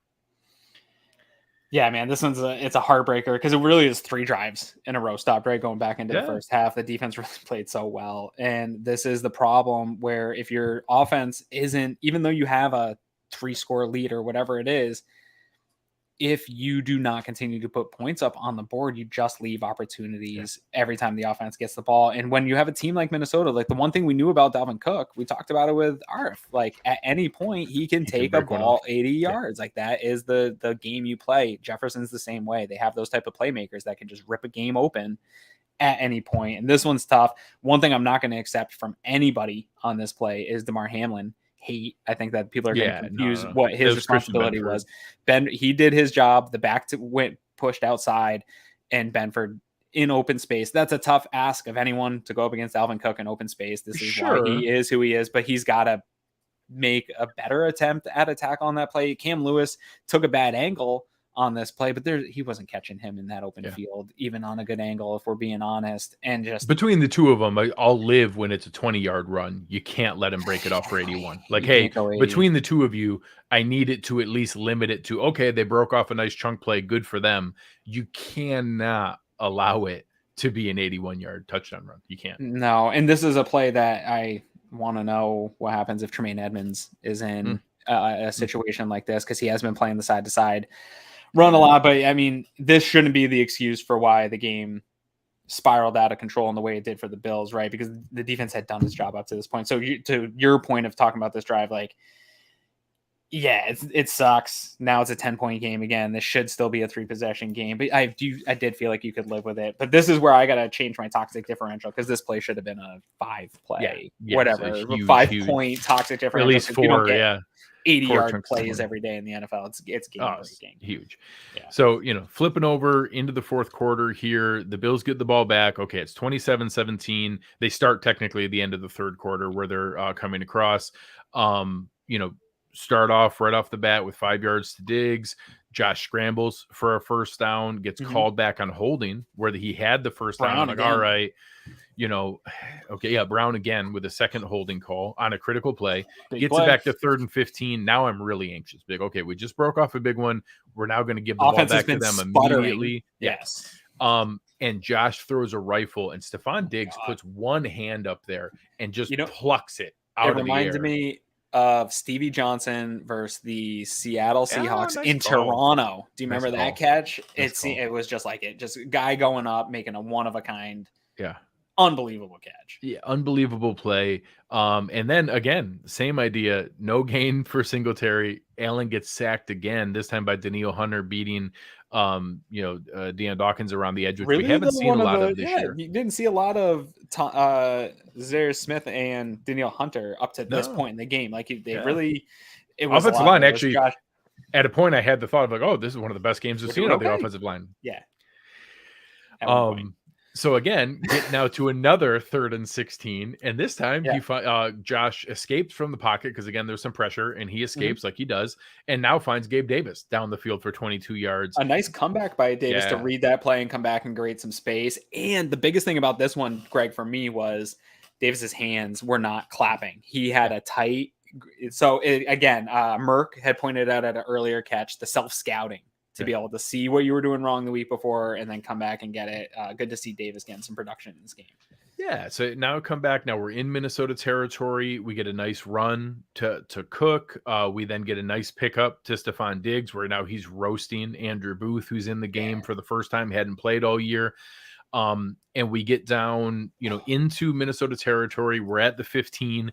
Yeah, man, this it's a heartbreaker because it really is 3 drives in a row stopped, right? Going back into the first half, the defense really played so well. And this is the problem where if your offense isn't, even though you have a 3-score lead or whatever it is, if you do not continue to put points up on the board, you just leave opportunities every time the offense gets the ball. And when you have a team like Minnesota, like the one thing we knew about Dalvin Cook, we talked about it with Arf, like at any point he can take a ball 80 yards. Like that is the game you play. Jefferson's the same way. They have those type of playmakers that can just rip a game open at any point. And this one's tough. One thing I'm not going to accept from anybody on this play is DeMar Hamlin. I think that people are going to confuse what his responsibility was. He did his job. The back went pushed outside, and Benford in open space. That's a tough ask of anyone to go up against Dalvin Cook in open space. This is why he is who he is, but he's got to make a better attempt at attack on that play. Cam Lewis took a bad angle on this play, but he wasn't catching him in that open field, even on a good angle, if we're being honest. And just between the two of them, I'll live when it's a 20-yard run. You can't let him break it off for 81. Like, hey, between the two of you, I need it to at least limit it to, okay, they broke off a nice chunk play. Good for them. You cannot allow it to be an 81-yard touchdown run. You can't. No. And this is a play that I want to know what happens if Tremaine Edmonds is in a situation like this, because he has been playing the side to side run a lot. But I mean, this shouldn't be the excuse for why the game spiraled out of control in the way it did for the Bills, right? Because the defense had done its job up to this point. So to your point of talking about this drive, like, yeah, it sucks. Now it's a 10-point game again. This should still be a 3-possession game, but I did feel like you could live with it. But this is where I got to change my toxic differential, because this play should have been a 5-play, whatever, huge, 5-point toxic differential. At least 4, 80-yard plays every day in the NFL. It's game. Huge. Yeah. So, flipping over into the fourth quarter here, the Bills get the ball back. Okay, it's 27-17. They start technically at the end of the third quarter where they're coming across. Start off right off the bat with 5 yards to Diggs. Josh scrambles for a first down, gets called back on holding where he had the first down. I'm like, all right, Brown again with a second holding call on a critical play. Gets it back to 3rd and 15. Now I'm really anxious. Okay, we just broke off a big one. We're now going to give the ball back to them immediately. Yes. And Josh throws a rifle, and Stephon Diggs puts one hand up there and just plucks it out of the air. It reminds me of Stevie Johnson versus the Seattle Seahawks in Toronto. Do you remember that catch? It was just like it. Just a guy going up, making a one-of-a-kind. Yeah. Unbelievable catch. Yeah, unbelievable play. And then again, same idea. No gain for Singletary. Allen gets sacked again, this time by Danielle Hunter beating Deion Dawkins around the edge, which we haven't seen a lot of this year. You didn't see a lot of Zaire Smith and Danielle Hunter up to this point in the game. Like they really, it was offensive line actually. At a point, I had the thought of like, oh, this is one of the best games we've seen on the offensive line. Yeah. So again, get now to another 3rd and 16, and this time Josh escapes from the pocket because again there's some pressure, and he escapes like he does, and now finds Gabe Davis down the field for 22 yards. A nice comeback by Davis to read that play and come back and create some space. And the biggest thing about this one, Greg, for me was Davis's hands were not clapping. He had a tight again, Merck had pointed out at an earlier catch the self-scouting to be able to see what you were doing wrong the week before and then come back and get it. Good to see Davis getting some production in this game. Yeah, so now come back. Now we're in Minnesota territory. We get a nice run to Cook. We then get a nice pickup to Stephon Diggs, where now he's roasting Andrew Booth, who's in the game for the first time, hadn't played all year. And we get down, into Minnesota territory. We're at the 15.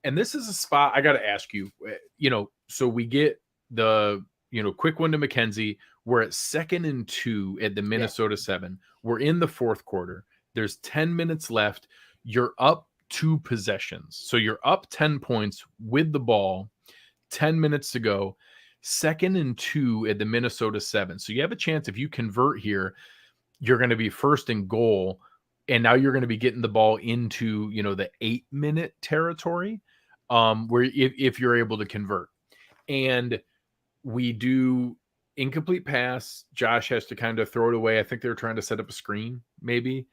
And this is a spot I got to ask you, so we get the, quick one to McKenzie. We're at 2nd and 2 at the Minnesota 7. We're in the fourth quarter. There's 10 minutes left. You're up 2 possessions. So you're up 10 points with the ball, 10 minutes to go, 2nd and 2 at the Minnesota 7. So you have a chance if you convert here, you're going to be 1st and goal. And now you're going to be getting the ball into, the 8-minute territory, where if you're able to convert. And we do incomplete pass. Josh has to kind of throw it away. I think they were trying to set up a screen, maybe.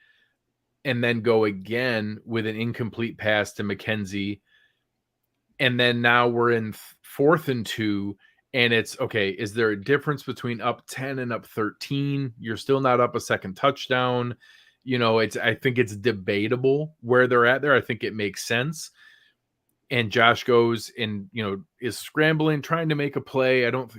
And then go again with an incomplete pass to McKenzie. And then now we're in 4th and 2. And it's, okay, is there a difference between up 10 and up 13? You're still not up a second touchdown. I think it's debatable where they're at there. I think it makes sense. And Josh goes and, is scrambling, trying to make a play. I don't,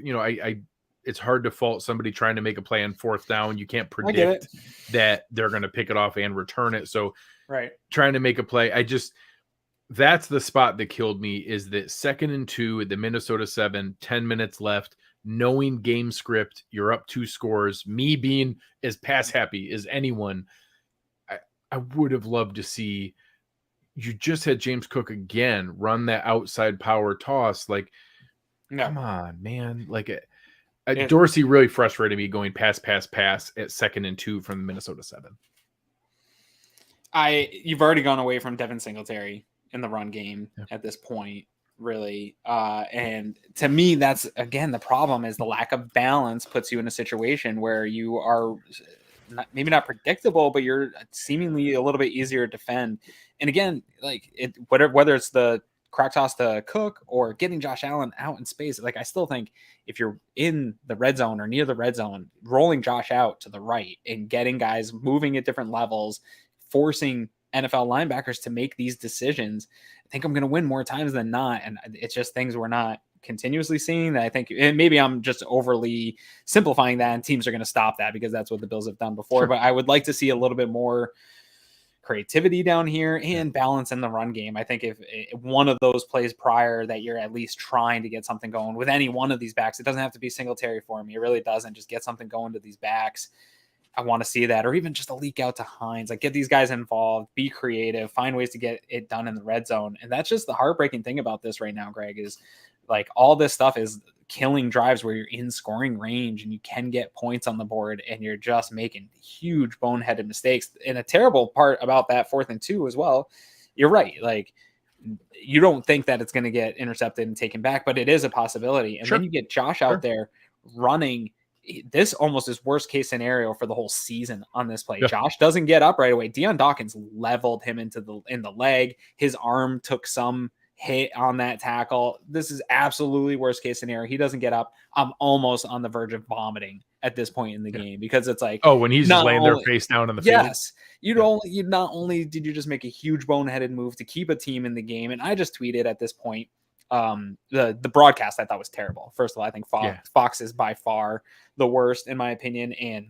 it's hard to fault somebody trying to make a play on 4th down. You can't predict that they're going to pick it off and return it. So trying to make a play. That's the spot that killed me, is that 2nd and 2 at the Minnesota 7, 10 minutes left, knowing game script, you're up 2 scores, me being as pass happy as anyone. I would have loved to see, you just had James Cook again, run that outside power toss. Come on, man. Dorsey really frustrated me going pass at 2nd and 2 from the Minnesota 7. You've already gone away from Devin Singletary in the run game at this point, really. And to me, that's, again, the problem is the lack of balance puts you in a situation where you are maybe not predictable, but you're seemingly a little bit easier to defend. And again, whether it's the crack toss to Cook or getting Josh Allen out in space, I still think if you're in the red zone or near the red zone, rolling Josh out to the right and getting guys moving at different levels, forcing NFL linebackers to make these decisions, I think I'm going to win more times than not. And it's just things we're not continuously seeing that I think, and maybe I'm just overly simplifying that, and teams are going to stop that because that's what the Bills have done before. Sure. But I would like to see a little bit more creativity down here and balance in the run game. I think if one of those plays prior that you're at least trying to get something going with any one of these backs, it doesn't have to be Singletary for me. It really doesn't. Just get something going to these backs. I want to see that, or even just a leak out to Hines, get these guys involved, be creative, find ways to get it done in the red zone. And that's just the heartbreaking thing about this right now, Greg, is all this stuff is killing drives where you're in scoring range and you can get points on the board, and you're just making huge boneheaded mistakes. And a terrible part about that 4th and 2 as well, you're right. You don't think that it's going to get intercepted and taken back, but it is a possibility. And then you get Josh out there running. This almost is worst case scenario for the whole season on this play. Josh doesn't get up right away. Deion Dawkins leveled him in the leg. His arm took some hit on that tackle. This is absolutely worst case scenario. He doesn't get up. I'm almost on the verge of vomiting at this point in the game, because it's when he's just laying there face down on the field. Yes. You not only did you just make a huge boneheaded move to keep a team in the game, and I just tweeted at this point, the broadcast I thought was terrible. First of all, I think Fox is by far the worst in my opinion, and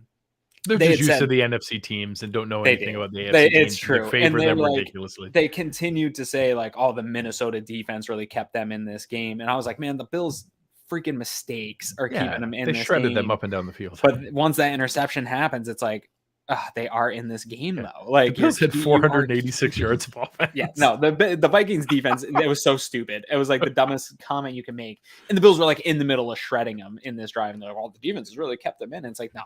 they're just used to the NFC teams and don't know anything about the AFC teams. It's true. They favor them ridiculously. They continued to say the Minnesota defense really kept them in this game, and I was like, man, the Bills' freaking mistakes are keeping them in this game. They shredded them up and down the field. But once that interception happens, it's they are in this game though. The Bills had 486 yards of offense. Yeah, no, the Vikings defense, it was so stupid. It was the dumbest comment you can make. And the Bills were in the middle of shredding them in this drive, and they're the defense has really kept them in. And it's no,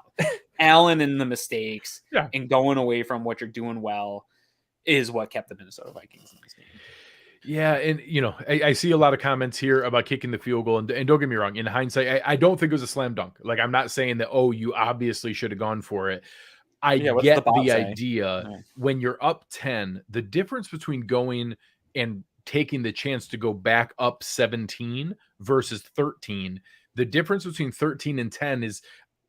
Allen and the mistakes and going away from what you're doing well is what kept the Minnesota Vikings in this game. Yeah, and I see a lot of comments here about kicking the field goal, and don't get me wrong, in hindsight, I don't think it was a slam dunk. I'm not saying that, you obviously should have gone for it. I get the idea when you're up 10, the difference between going and taking the chance to go back up 17 versus 13. The difference between 13 and 10 is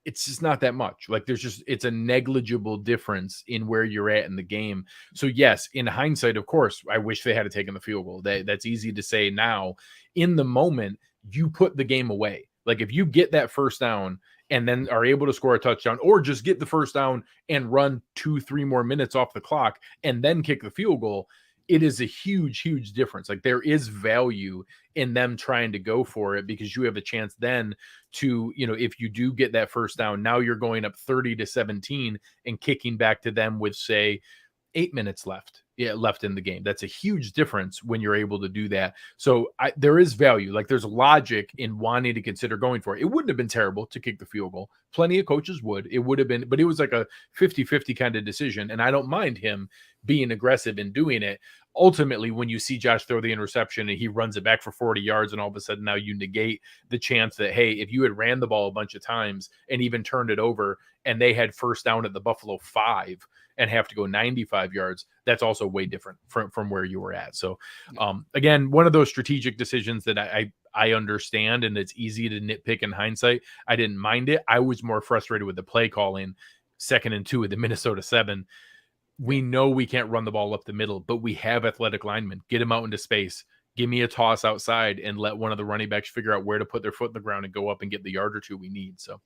it's just not that much. Like it's a negligible difference in where you're at in the game. So yes, in hindsight, of course, I wish they had taken the field goal. That's easy to say now. In the moment, you put the game away. Like if you get that first down and then are able to score a touchdown, or just get the first down and run 2-3 more minutes off the clock and then kick the field goal, it is a huge, huge difference. Like there is value in them trying to go for it, because you have a chance then to, if you do get that first down, now you're going up 30-17 and kicking back to them with, say, 8 minutes left in the game. That's a huge difference when you're able to do that. So there is value. Like there's logic in wanting to consider going for it. It wouldn't have been terrible to kick the field goal. Plenty of coaches would. It would have been, but it was like a 50-50 kind of decision. And I don't mind him being aggressive in doing it. Ultimately, when you see Josh throw the interception and he runs it back for 40 yards, and all of a sudden now you negate the chance that, hey, if you had ran the ball a bunch of times and even turned it over and they had first down at the Buffalo 5 and have to go 95 yards, that's also way different from where you were at. So again, one of those strategic decisions that I understand, and it's easy to nitpick in hindsight. I didn't mind it. I was more frustrated with the play calling, 2nd and 2 at the Minnesota 7. We know we can't run the ball up the middle, but we have athletic linemen. Get them out into space. Give me a toss outside and let one of the running backs figure out where to put their foot in the ground and go up and get the yard or two we need. So,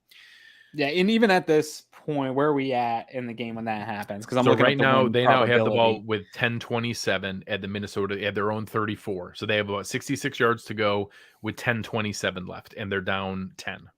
yeah, and even at this point, where are we at in the game when that happens? Because right now they now have the ball with 10:27 at the Minnesota at their own 34. So they have about 66 yards to go with 10:27 left, and they're down 10.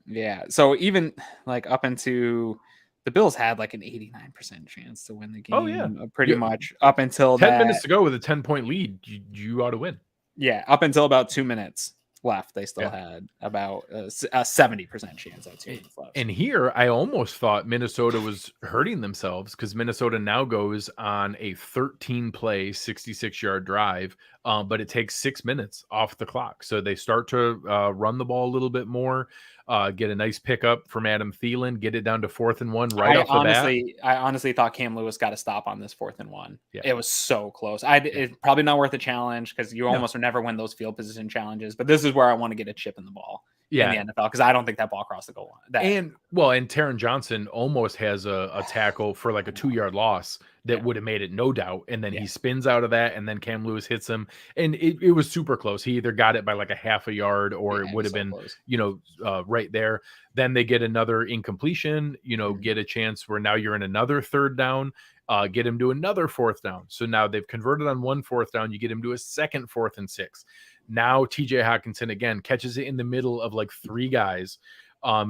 Yeah. So even like up into the Bills had like an 89% chance to win the game. Oh yeah, pretty much up until 10 minutes to go with a 10-point lead. You ought to win. Yeah, up until about 2 minutes left, they still had about a 70% chance at 2 minutes left. And here, I almost thought Minnesota was hurting themselves, because Minnesota now goes on a 13-play, 66-yard drive, but it takes 6 minutes off the clock. So they start to run the ball a little bit more, get a nice pickup from Adam Thielen, get it down to 4th and 1 right off the bat. I honestly thought Cam Lewis got to stop on this 4th and 1. Yeah. It was so close. It's probably not worth a challenge, because you almost never win those field position challenges. But this is where I want to get a chip in the ball in the NFL, because I don't think that ball crossed the goal line. And Taron Johnson almost has a tackle for like a 2-yard loss that would have made it, no doubt. And then he spins out of that, and then Cam Lewis hits him. And it was super close. He either got it by like a half a yard, or it would have been, close. Right there. Then they get another incompletion, get a chance where now you're in another 3rd down, get him to another 4th down. So now they've converted on 1 4th down. You get him to a second 4th and 6. Now TJ Hockenson again catches it in the middle of like 3 guys,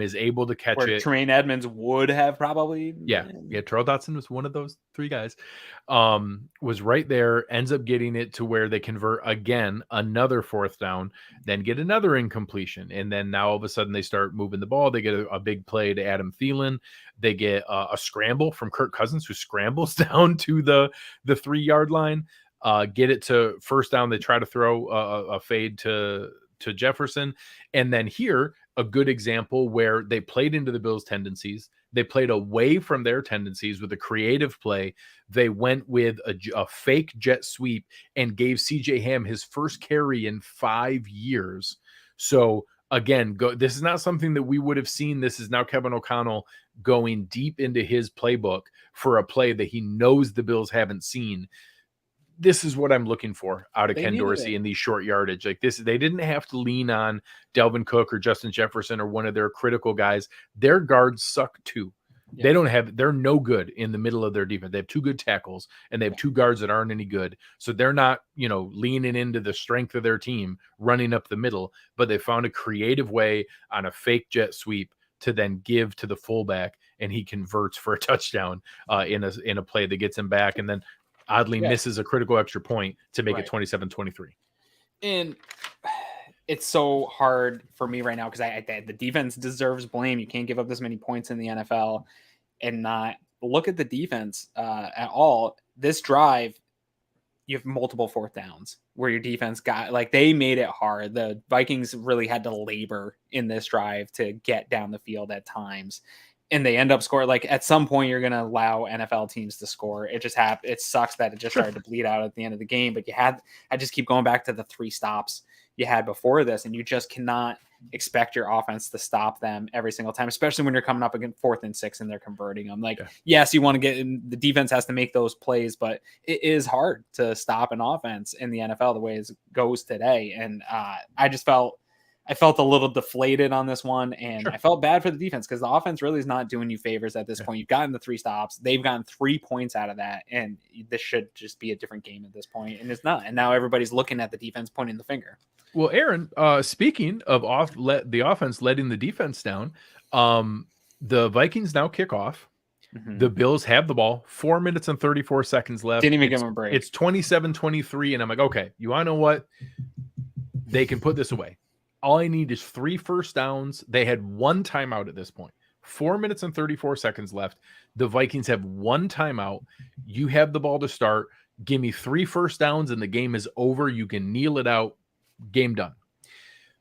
is able to catch it. Tremaine Edmonds would have probably. Yeah. Terrell Dotson was one of those 3 guys. Was right there, ends up getting it to where they convert again, another 4th down, then get another incompletion. And then now all of a sudden they start moving the ball. They get a big play to Adam Thielen. They get a scramble from Kirk Cousins, who scrambles down to the 3-yard line. Get it to 1st down. They try to throw a fade to Jefferson. And then here, a good example where they played into the Bills' tendencies. They played away from their tendencies with a creative play. They went with a fake jet sweep and gave CJ Ham his first carry in 5 years. So again, this is not something that we would have seen. This is now Kevin O'Connell going deep into his playbook for a play that he knows the Bills haven't seen. This is what I'm looking for out of Ken Dorsey in these short yardage like this. They didn't have to lean on Dalvin Cook or Justin Jefferson or one of their critical guys. Their guards suck too. Yeah. They're no good in the middle of their defense. They have 2 good tackles, and they have 2 guards that aren't any good. So they're not, leaning into the strength of their team, running up the middle, but they found a creative way on a fake jet sweep to then give to the fullback, and he converts for a touchdown in a play that gets him back. And then oddly misses a critical extra point to make it 27-23. And it's so hard for me right now, because the defense deserves blame. You can't give up this many points in the NFL and not look at the defense at all. This drive, you have multiple 4th downs where your defense they made it hard. The Vikings really had to labor in this drive to get down the field at times. and they end up scoring. Like at some point, you're going to allow NFL teams to score. It just happened. It sucks that it just started to bleed out at the end of the game. But I just keep going back to the 3 stops you had before this, and you just cannot expect your offense to stop them every single time, especially when you're coming up against 4th and 6 and they're converting them. Like, yes, you want to get in, the defense has to make those plays, but it is hard to stop an offense in the NFL the way it goes today. And I felt a little deflated on this one, and I felt bad for the defense because the offense really is not doing you favors at this point. You've gotten the 3 stops. They've gotten 3 points out of that, and this should just be a different game at this point, and it's not. And now everybody's looking at the defense, pointing the finger. Well, Aaron, speaking of the offense letting the defense down, the Vikings now kick off. Mm-hmm. The Bills have the ball. 4 minutes and 34 seconds left. Didn't even give them a break. It's 27-23, and I'm like, okay, you want to know what? They can put this away. All I need is 3 first downs. They had 1 timeout at this point. 4 minutes and 34 seconds left. The Vikings have 1 timeout. You have the ball to start. Give me 3 first downs, and the game is over. You can kneel it out. Game done.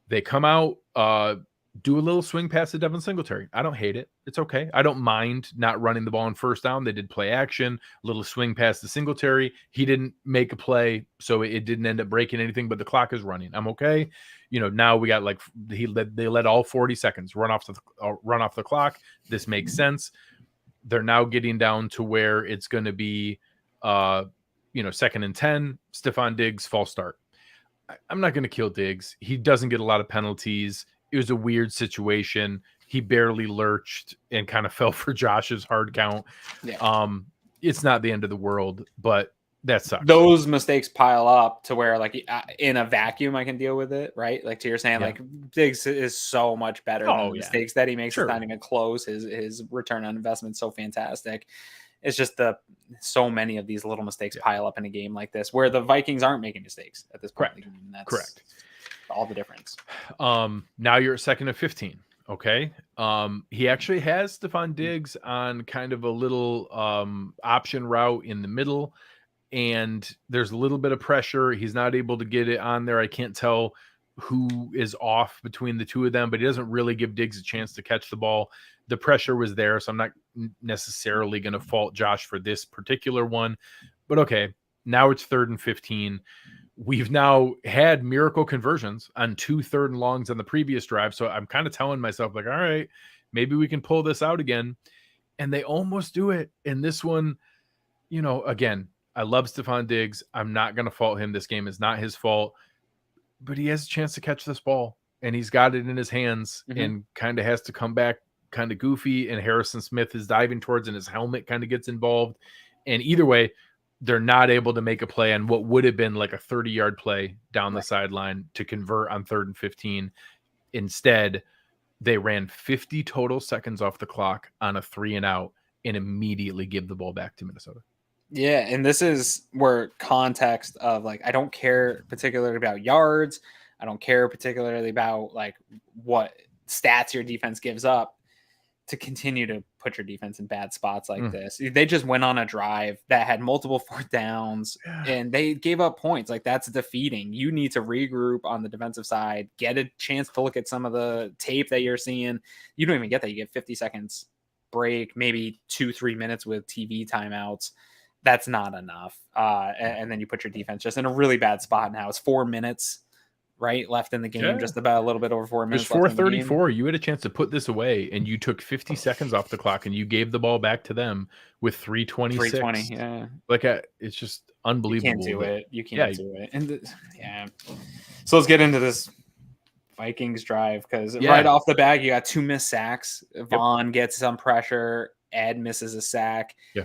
They come out, do a little swing pass to Devin Singletary. I don't hate it. It's okay. I don't mind not running the ball on first down. They did play action, a little swing pass to Singletary. He didn't make a play, so it didn't end up breaking anything, but the clock is running. I'm okay. Now we got they let all 40 seconds run off the clock. This makes sense. They're now getting down to where it's going to be, 2nd and 10, Stephon Diggs, false start. I'm not going to kill Diggs. He doesn't get a lot of penalties. It was a weird situation. He barely lurched and kind of fell for Josh's hard count. Yeah. It's not the end of the world, but that sucks. Those mistakes pile up to where, like, in a vacuum, I can deal with it, right? Like, to you're saying, like, Diggs is so much better than the mistakes that he makes. It's not even close. His return on investment is so fantastic. It's just so many of these little mistakes pile up in a game like this, where the Vikings aren't making mistakes at this point. Correct. That's correct. All the difference. Now you're at 2nd and 15. Okay. He actually has Stephon Diggs on kind of a little option route in the middle, and there's a little bit of pressure. He's not able to get it on there. I can't tell who is off between the two of them, but he doesn't really give Diggs a chance to catch the ball. The pressure was there, so I'm not necessarily going to fault Josh for this particular one. But okay, now it's 3rd and 15. We've now had miracle conversions on 2 3rd and longs on the previous drive, so I'm kind of telling myself, like, all right, maybe we can pull this out again. And they almost do it. And this one, again, I love Stephon Diggs. I'm not going to fault him. This game is not his fault. But he has a chance to catch this ball, and he's got it in his hands and kind of has to come back kind of goofy, and Harrison Smith is diving towards, and his helmet kind of gets involved. And either way, they're not able to make a play on what would have been like a 30-yard play down the sideline to convert on 3rd and 15. Instead, they ran 50 total seconds off the clock on a 3 and out and immediately give the ball back to Minnesota. Yeah, and this is where context of, like, I don't care particularly about yards. I don't care particularly about, like, what stats your defense gives up to continue to put your defense in bad spots like this. They just went on a drive that had multiple 4th downs and they gave up points. Like, that's defeating. You need to regroup on the defensive side, get a chance to look at some of the tape that you're seeing. You don't even get that. You get 50 seconds break, maybe 2-3 minutes with TV timeouts. That's not enough. And then you put your defense just in a really bad spot now. It's 4 minutes left in the game, just about a little bit over 4 minutes. It's 4:34. You had a chance to put this away, and you took 50 seconds off the clock, and you gave the ball back to them with 3:26. 3:20, yeah. Like, it's just unbelievable. You can't do it. You can't do it. And so let's get into this Vikings drive, because right off the bat, you got 2 missed sacks. Vaughn gets some pressure. Ed misses a sack. Yeah.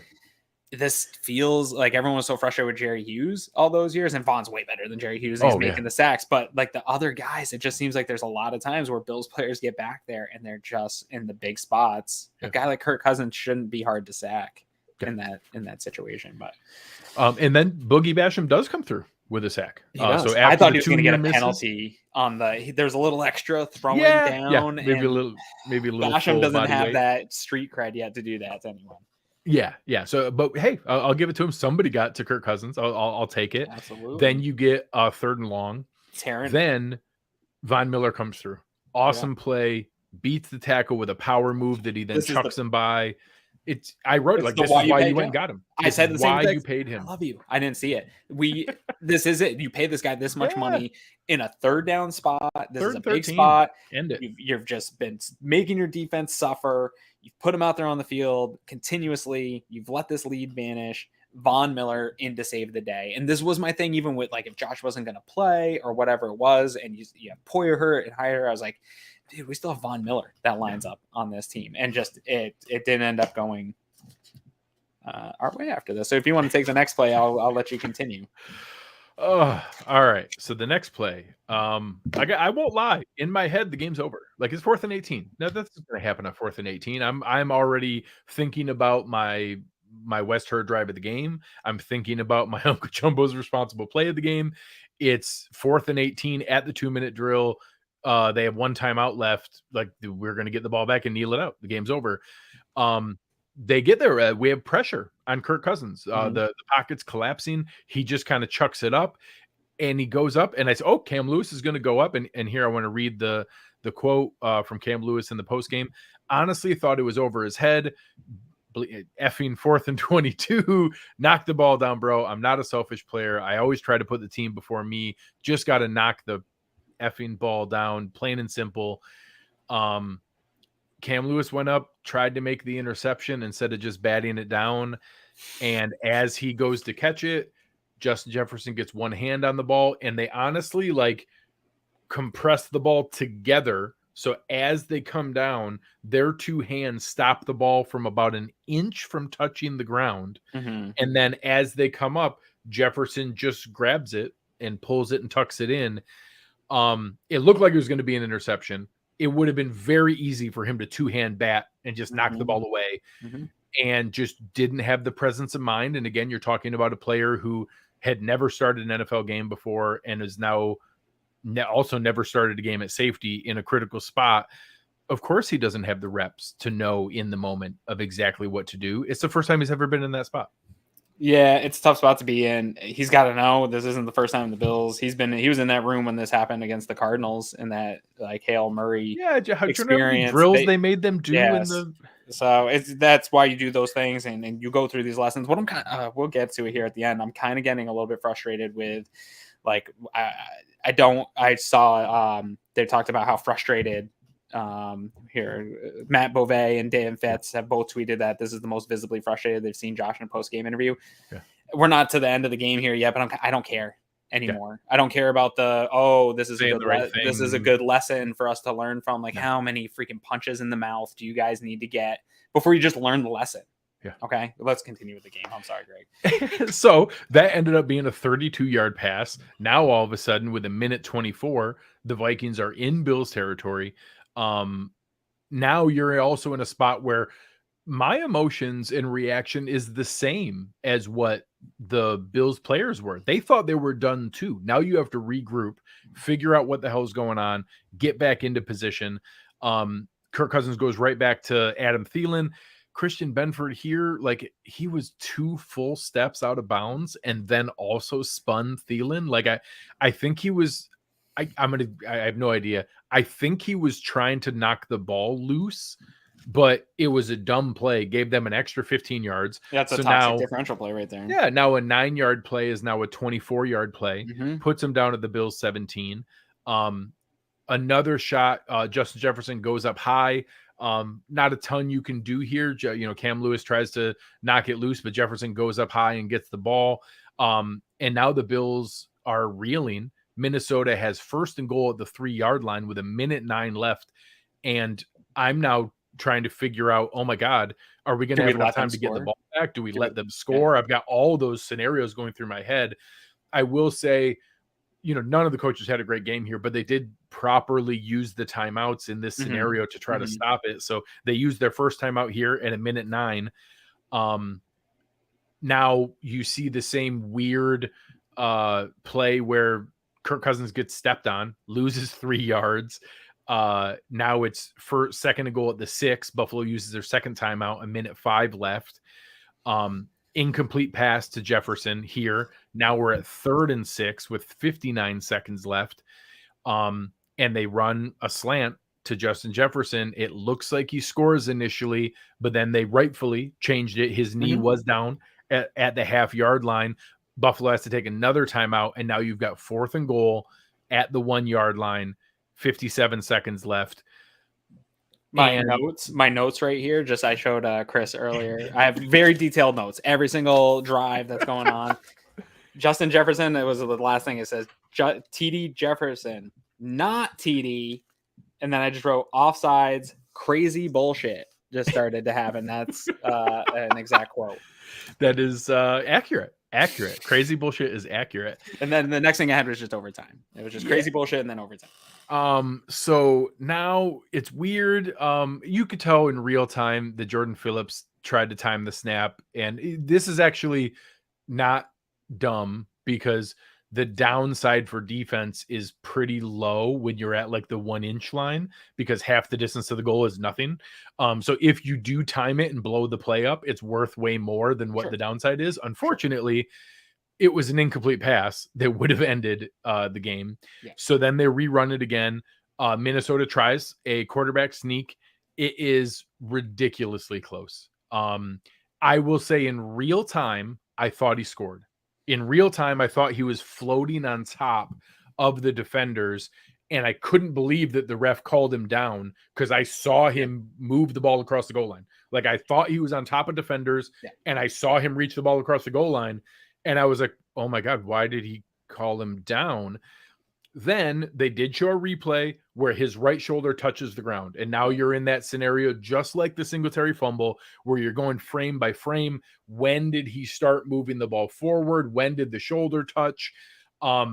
This feels like everyone was so frustrated with Jerry Hughes all those years, and Vaughn's way better than Jerry Hughes. He's making the sacks, but like the other guys, it just seems like there's a lot of times where Bills players get back there and they're just in the big spots. A guy like Kirk Cousins shouldn't be hard to sack in that situation. But and then Boogie Basham does come through with a sack. So I thought he was going to get a penalty on there's a little extra throwing down. Yeah, maybe a little. Basham doesn't have that street cred yet to do that to anyone. Yeah. So, but hey, I'll give it to him. Somebody got to Kirk Cousins. I'll take it. Absolutely. Then you get a 3rd and long. Tarrant. Then Von Miller comes through. Awesome play. beats the tackle with a power move that he then chucks him by. I wrote like, this is why you went and got him. I said the same thing. You paid him. I love you. I didn't see it. This is it. You pay this guy this much money in a third down spot. This is a big spot. You've just been making your defense suffer. You've put him out there on the field continuously. You've let this lead vanish. Von Miller in to save the day. And this was my thing, even with like if Josh wasn't going to play or whatever it was, and you have Poyer hurt and Herr, I was like, dude, we still have Von Miller that lines up on this team. And just it didn't end up going our way after this. So if you want to take the next play, I'll let you continue. Oh, all right. So the next play, I won't lie. In my head, the game's over. Like it's 4th and 18. Now that's going to happen at 4th and 18. I'm already thinking about my West Herr drive of the game. I'm thinking about my Uncle Jumbo's responsible play of the game. It's 4th and 18 at the 2-minute drill. They have one timeout left. Like we're going to get the ball back and kneel it out. The game's over. They get there. We have pressure on Kirk Cousins. The pocket's collapsing. He just kind of chucks it up and he goes up. And I say, oh, Cam Lewis is going to go up. And here I want to read the quote from Cam Lewis in the post game. Honestly, thought it was over his head. Effing 4th and 22, knock the ball down, bro. I'm not a selfish player. I always try to put the team before me. Just got to knock the effing ball down, plain and simple. Cam Lewis went up, tried to make the interception instead of just batting it down. And as he goes to catch it, Justin Jefferson gets one hand on the ball, and they honestly like compress the ball together. So as they come down, their two hands stop the ball from about an inch from touching the ground. Mm-hmm. And then as they come up, Jefferson just grabs it and pulls it and tucks it in. It looked like it was going to be an interception. It would have been very easy for him to two-hand bat and just knock the ball away, and just didn't have the presence of mind. And again, you're talking about a player who had never started an NFL game before and is now also never started a game at safety in a critical spot. Of course, he doesn't have the reps to know in the moment of exactly what to do. It's the first time he's ever been in that spot. Yeah, it's a tough spot to be in. He's got to know this isn't the first time in the Bills. He was in that room when this happened against the Cardinals in that like Hail Murray experience. Drills they made them do in the. So that's why you do those things and you go through these lessons. What I'm kind of we'll get to it here at the end. I'm kind of getting a little bit frustrated with like I saw they talked about how frustrated here Matt Beauvais and Dan Fitz have both tweeted that this is the most visibly frustrated they've seen Josh in a post-game interview. We're not to the end of the game here yet, but I don't care anymore. I don't care about this is a good lesson for us to learn from. Like how many freaking punches in the mouth do you guys need to get before you just learn the lesson? Yeah. Okay. Let's continue with the game. I'm sorry, Greg. So that ended up being a 32-yard pass. Now, all of a sudden, with a minute 24, the Vikings are in Bills territory. Now you're also in a spot where my emotions and reaction is the same as what the Bills players were. They thought they were done too. Now you have to regroup, figure out what the hell is going on, get back into position. Kirk Cousins goes right back to Adam Thielen. Christian Benford here, like he was 2 full steps out of bounds and then also spun Thielen. Like I think he was, I have no idea. I think he was trying to knock the ball loose, but it was a dumb play. Gave them an extra 15 yards. Yeah, that's a toxic differential play right there. Yeah, now a 9-yard play is now a 24-yard play. Puts him down at the Bills 17. Another shot, Justin Jefferson goes up high. Not a ton you can do here. Cam Lewis tries to knock it loose, but Jefferson goes up high and gets the ball. And now the Bills are reeling. Minnesota has 1st and goal at the 3-yard line with 1:09 left. And I'm now trying to figure out, oh my God, are we going to have enough time to get the ball back? Do we let them score? I've got all those scenarios going through my head. I will say, none of the coaches had a great game here, but they did properly use the timeouts in this scenario to try to stop it. So they used their first timeout here at 1:09. Now you see the same weird play where Kirk Cousins gets stepped on, loses 3 yards. Now it's for 2nd and goal at the 6. Buffalo uses their second timeout, 1:05 left. Incomplete pass to Jefferson here. Now we're at 3rd and 6 with 59 seconds left. And they run a slant to Justin Jefferson. It looks like he scores initially, but then they rightfully changed it. His knee was down at the half-yard line. Buffalo has to take another timeout, and now you've got 4th and goal at the 1-yard line, 57 seconds left. My notes right here, just I showed Chris earlier. I have very detailed notes, every single drive that's going on. Justin Jefferson, it was the last thing it says, TD Jefferson, not TD. And then I just wrote offsides, crazy bullshit just started to happen. That's an exact quote. That is accurate. Crazy bullshit is accurate. And then the next thing I had was just overtime. It was just crazy bullshit and then overtime. So now it's weird. You could tell in real time that Jordan Phillips tried to time the snap. And this is actually not dumb because the downside for defense is pretty low when you're at like the 1-inch line because half the distance to the goal is nothing. So if you do time it and blow the play up, it's worth way more than what the downside is. Unfortunately, it was an incomplete pass that would have ended the game. Yeah. So then they rerun it again. Minnesota tries a quarterback sneak. It is ridiculously close. I will say in real time, I thought he scored. In real time, I thought he was floating on top of the defenders, and I couldn't believe that the ref called him down because I saw him move the ball across the goal line. Like I thought he was on top of defenders, and I saw him reach the ball across the goal line, and I was like, oh my God, why did he call him down? Then they did show a replay where his right shoulder touches the ground. And now you're in that scenario, just like the Singletary fumble, where you're going frame by frame. When did he start moving the ball forward? When did the shoulder touch? I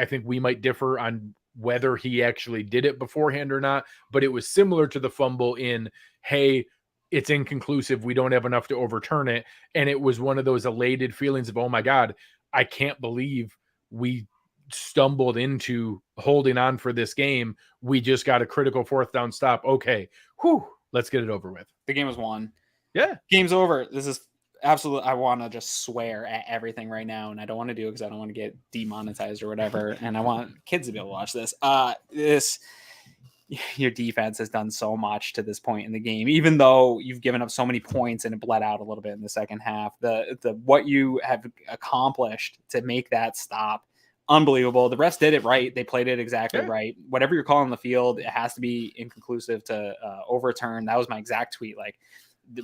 think we might differ on whether he actually did it beforehand or not, but it was similar to the fumble in, hey, it's inconclusive. We don't have enough to overturn it. And it was one of those elated feelings of, oh my God, I can't believe we stumbled into holding on for this game. We just got a critical 4th down stop. Okay. Let's get it over with. The game was won. Yeah. Game's over. This is absolutely, I want to just swear at everything right now. And I don't want to do it because I don't want to get demonetized or whatever. And I want kids to be able to watch this. Your defense has done so much to this point in the game, even though you've given up so many points and it bled out a little bit in the second half. The what you have accomplished to make that stop, unbelievable. The refs did it right. They played it exactly right. Whatever you're calling the field, it has to be inconclusive to overturn. That was my exact tweet. Like,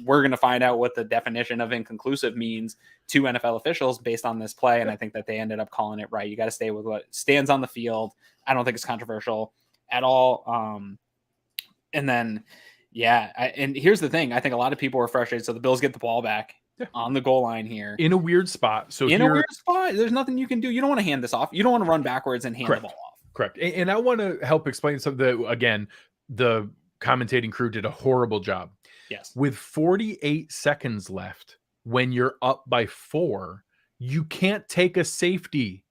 we're going to find out what the definition of inconclusive means to NFL officials based on this play. And I think that they ended up calling it right. You got to stay with what stands on the field. I don't think it's controversial at all. And then, and here's the thing. I think a lot of people were frustrated. So the Bills get the ball back on the goal line here in a weird spot. So in a weird spot, there's nothing you can do. You don't want to hand this off. You don't want to run backwards and hand the ball off. Correct. And I want to help explain something that, again, the commentating crew did a horrible job. Yes. With 48 seconds left, when you're up by 4, you can't take a safety.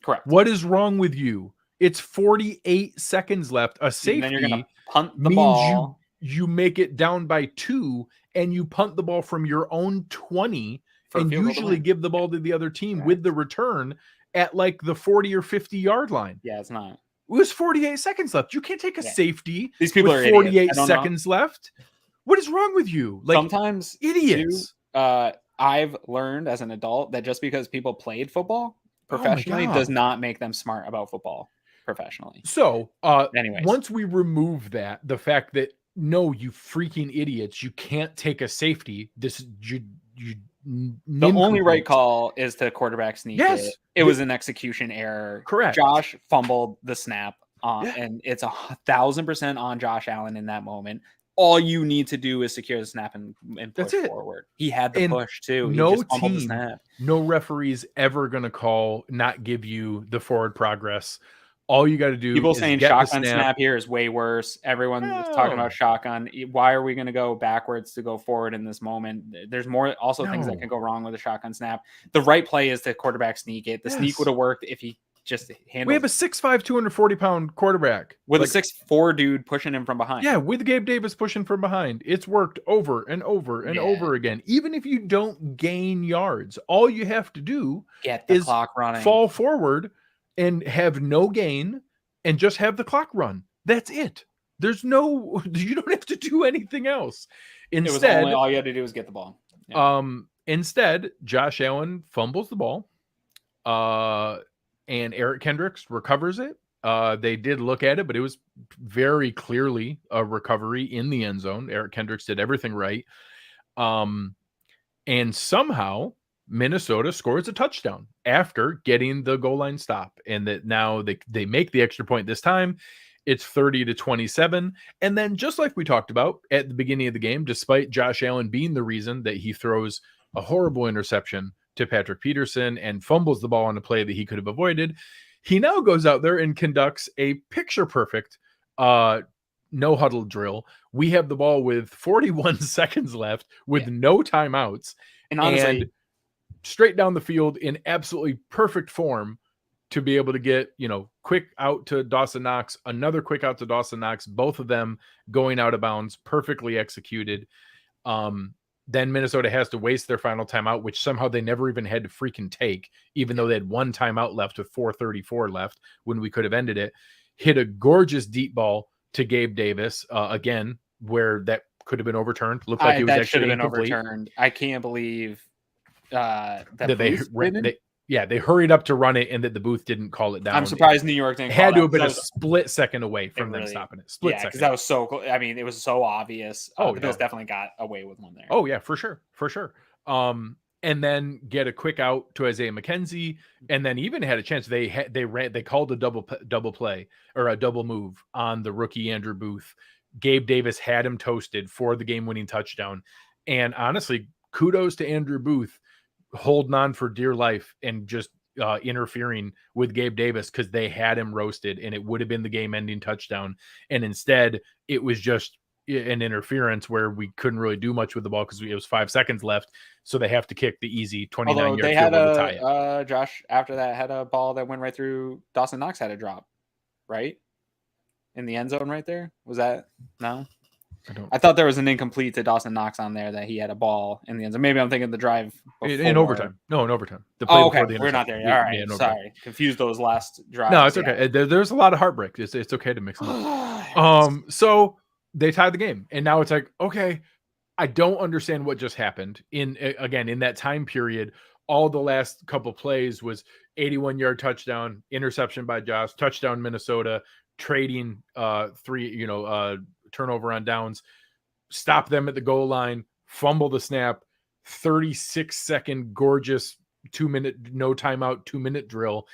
Correct. What is wrong with you? It's 48 seconds left. A safety, then you're going to punt the ball. You make it down by 2, and you punt the ball from your own 20, and usually give the ball to the other team with the return at like the 40 or 50-yard line. Yeah, it's not. It was 48 seconds left. You can't take a safety. These people with are 48 seconds left. What is wrong with you? Like, sometimes idiots. I've learned as an adult that just because people played football professionally does not make them smart about football professionally. So, anyways, once we remove that, the fact that no, you freaking idiots, you can't take a safety. The only right call is to quarterback sneak. Yes, it was an execution error. Correct. Josh fumbled the snap, and it's 1,000% on Josh Allen in that moment. All you need to do is secure the snap and push forward. He had the push too. No team, no referee's ever going to not give you the forward progress. All you got to do. People saying shotgun snap here is way worse. Everyone is talking about shotgun. Why are we going to go backwards to go forward in this moment? There's more things that can go wrong with a shotgun snap. The right play is to quarterback sneak it. The sneak would have worked if he just handled. We have a 6'5", 240-pound quarterback with a 6'4" dude pushing him from behind. Yeah, with Gabe Davis pushing from behind. It's worked over and over and over again. Even if you don't gain yards, all you have to do is clock running, fall forward, and have no gain, and just have the clock run. That's it. There's no, you don't have to do anything else. It was Instead, only all you had to do was get the ball. Yeah. Instead, Josh Allen fumbles the ball, and Eric Kendricks recovers it. They did look at it, but it was very clearly a recovery in the end zone. Eric Kendricks did everything right. And somehow Minnesota scores a touchdown after getting the goal line stop. And that now they make the extra point this time. It's 30-27. And then just like we talked about at the beginning of the game, despite Josh Allen being the reason that he throws a horrible interception to Patrick Peterson and fumbles the ball on a play that he could have avoided, he now goes out there and conducts a picture perfect no huddle drill. We have the ball with 41 seconds left with no timeouts, and honestly, and straight down the field in absolutely perfect form to be able to get, quick out to Dawson Knox, another quick out to Dawson Knox, both of them going out of bounds, perfectly executed. Then Minnesota has to waste their final timeout, which somehow they never even had to freaking take, even though they had one timeout left with 4:34 left when we could have ended it. Hit a gorgeous deep ball to Gabe Davis, again, where that could have been overturned. Looked like it was actually incomplete. Overturned. I can't believe that they hurried up to run it and that the booth didn't call it down. I'm surprised New York didn't. Had to have been a split second away from them stopping it. Split second. Because that was so cool. I mean, it was so obvious. The Bills definitely got away with one there. Oh yeah, for sure. And then get a quick out to Isaiah McKenzie, and then even had a chance. They called a double play or a double move on the rookie Andrew Booth. Gabe Davis had him toasted for the game-winning touchdown. And honestly, kudos to Andrew Booth holding on for dear life and just interfering with Gabe Davis, because they had him roasted and it would have been the game-ending touchdown. And instead, it was just an interference where we couldn't really do much with the ball because it was 5 seconds left. So they have to kick the easy 29-yard field goal to tie it. Josh, after that, had a ball that went right through Dawson Knox, had a drop, right? In the end zone right there. Was that? No? I thought there was an incomplete to Dawson Knox on there, that he had a ball in the end zone. Maybe I'm thinking the drive in overtime. No, in overtime. We're not there. All right. Sorry. Confused those last drives. No, it's okay. There's a lot of heartbreak. It's okay to mix them up. So they tied the game, and now it's like, okay, I don't understand what just happened. In that time period, all the last couple plays was 81-yard touchdown, interception by Josh, touchdown Minnesota, trading turnover on downs, stop them at the goal line, fumble the snap, 36-second gorgeous 2-minute no timeout 2-minute drill.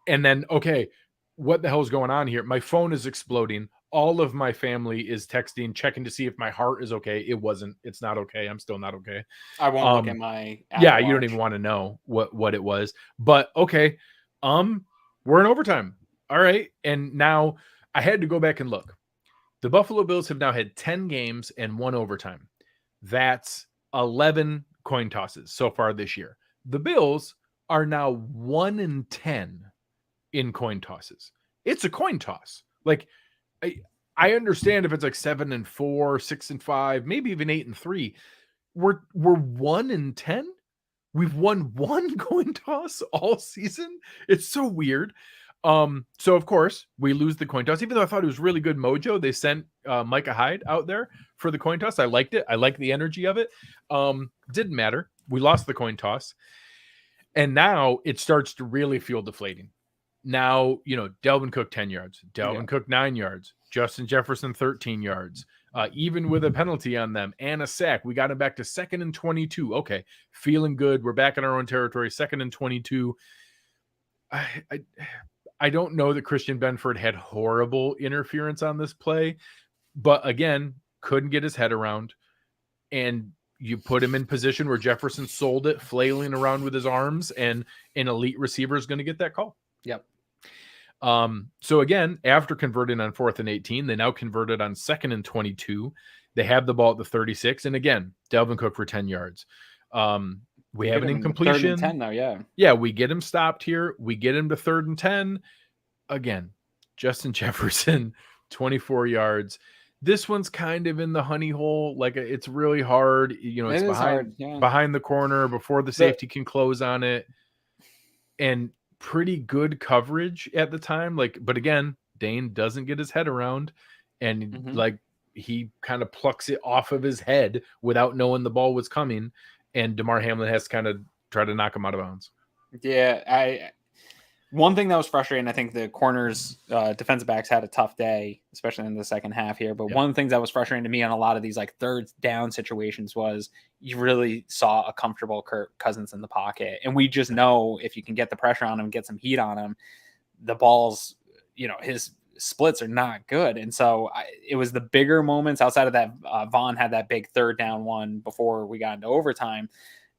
And then, okay, what the hell is going on here? My phone is exploding. All of my family is texting, checking to see if my heart is okay. It's not okay. I'm still not okay. I won't look at my Apple Watch. You don't even want to know what it was. But okay, we're in overtime. All right. And now I had to go back and look. The Buffalo Bills have now had 10 games and 1 overtime. That's 11 coin tosses so far this year. The Bills are now 1-10 in coin tosses. It's a coin toss. Like, I understand if it's like 7-4, 6-5, maybe even 8-3. We're 1-10. We've won one coin toss all season. It's so weird. So of course we lose the coin toss, even though I thought it was really good mojo. They sent Micah Hyde out there for the coin toss. I liked it. I liked the energy of it. Didn't matter. We lost the coin toss. And now it starts to really feel deflating. Now, Delvin Cook 10 yards, Delvin Cook 9 yards, Justin Jefferson 13 yards, even with a penalty on them and a sack. We got him back to 2nd and 22. Okay, feeling good. We're back in our own territory, 2nd and 22. I don't know that Christian Benford had horrible interference on this play, but again, couldn't get his head around. And you put him in position where Jefferson sold it, flailing around with his arms, and an elite receiver is going to get that call. Yep. So again, after converting on 4th and 18, they now converted on 2nd and 22. They have the ball at the 36. And again, Delvin Cook for 10 yards. We have an incompletion. 3rd and 10 though, yeah. We get him stopped here. We get him to 3rd and 10. Again, Justin Jefferson, 24 yards. This one's kind of in the honey hole. Like, it's really hard. It's behind the corner before the safety can close on it. And pretty good coverage at the time. But again, Dane doesn't get his head around. and like he kind of plucks it off of his head without knowing the ball was coming, and Damar Hamlin has to kind of try to knock him out of bounds. Yeah, one thing that was frustrating, I think the corners, defensive backs had a tough day, especially in the second half here. But one of the things that was frustrating to me on a lot of these like third down situations was you really saw a comfortable Kirk Cousins in the pocket. And we just know if you can get the pressure on him, get some heat on him, the balls, his splits are not good. And so it was the bigger moments outside of that. Vaughn had that big third down one before we got into overtime.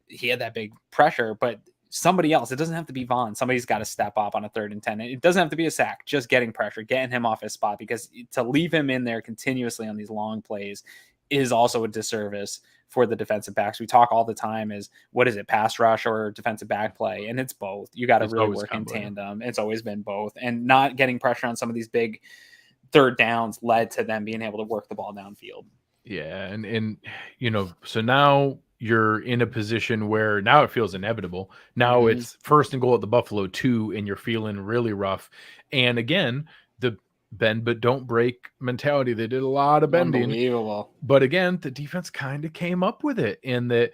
He had that big pressure, but somebody else, it doesn't have to be Vaughn. Somebody's got to step up on a 3rd and 10. It doesn't have to be a sack, just getting pressure, getting him off his spot, because to leave him in there continuously on these long plays is also a disservice for the defensive backs. We talk all the time is, what is it, pass rush or defensive back play? And it's both. You got to really work in tandem. It's always been both. And not getting pressure on some of these big third downs led to them being able to work the ball downfield. Yeah. And so now you're in a position where now it feels inevitable. Now it's 1st and goal at the Buffalo 2, and you're feeling really rough. And again, the bend but don't break mentality. They did a lot of bending. Unbelievable. But again, the defense kind of came up with it in that,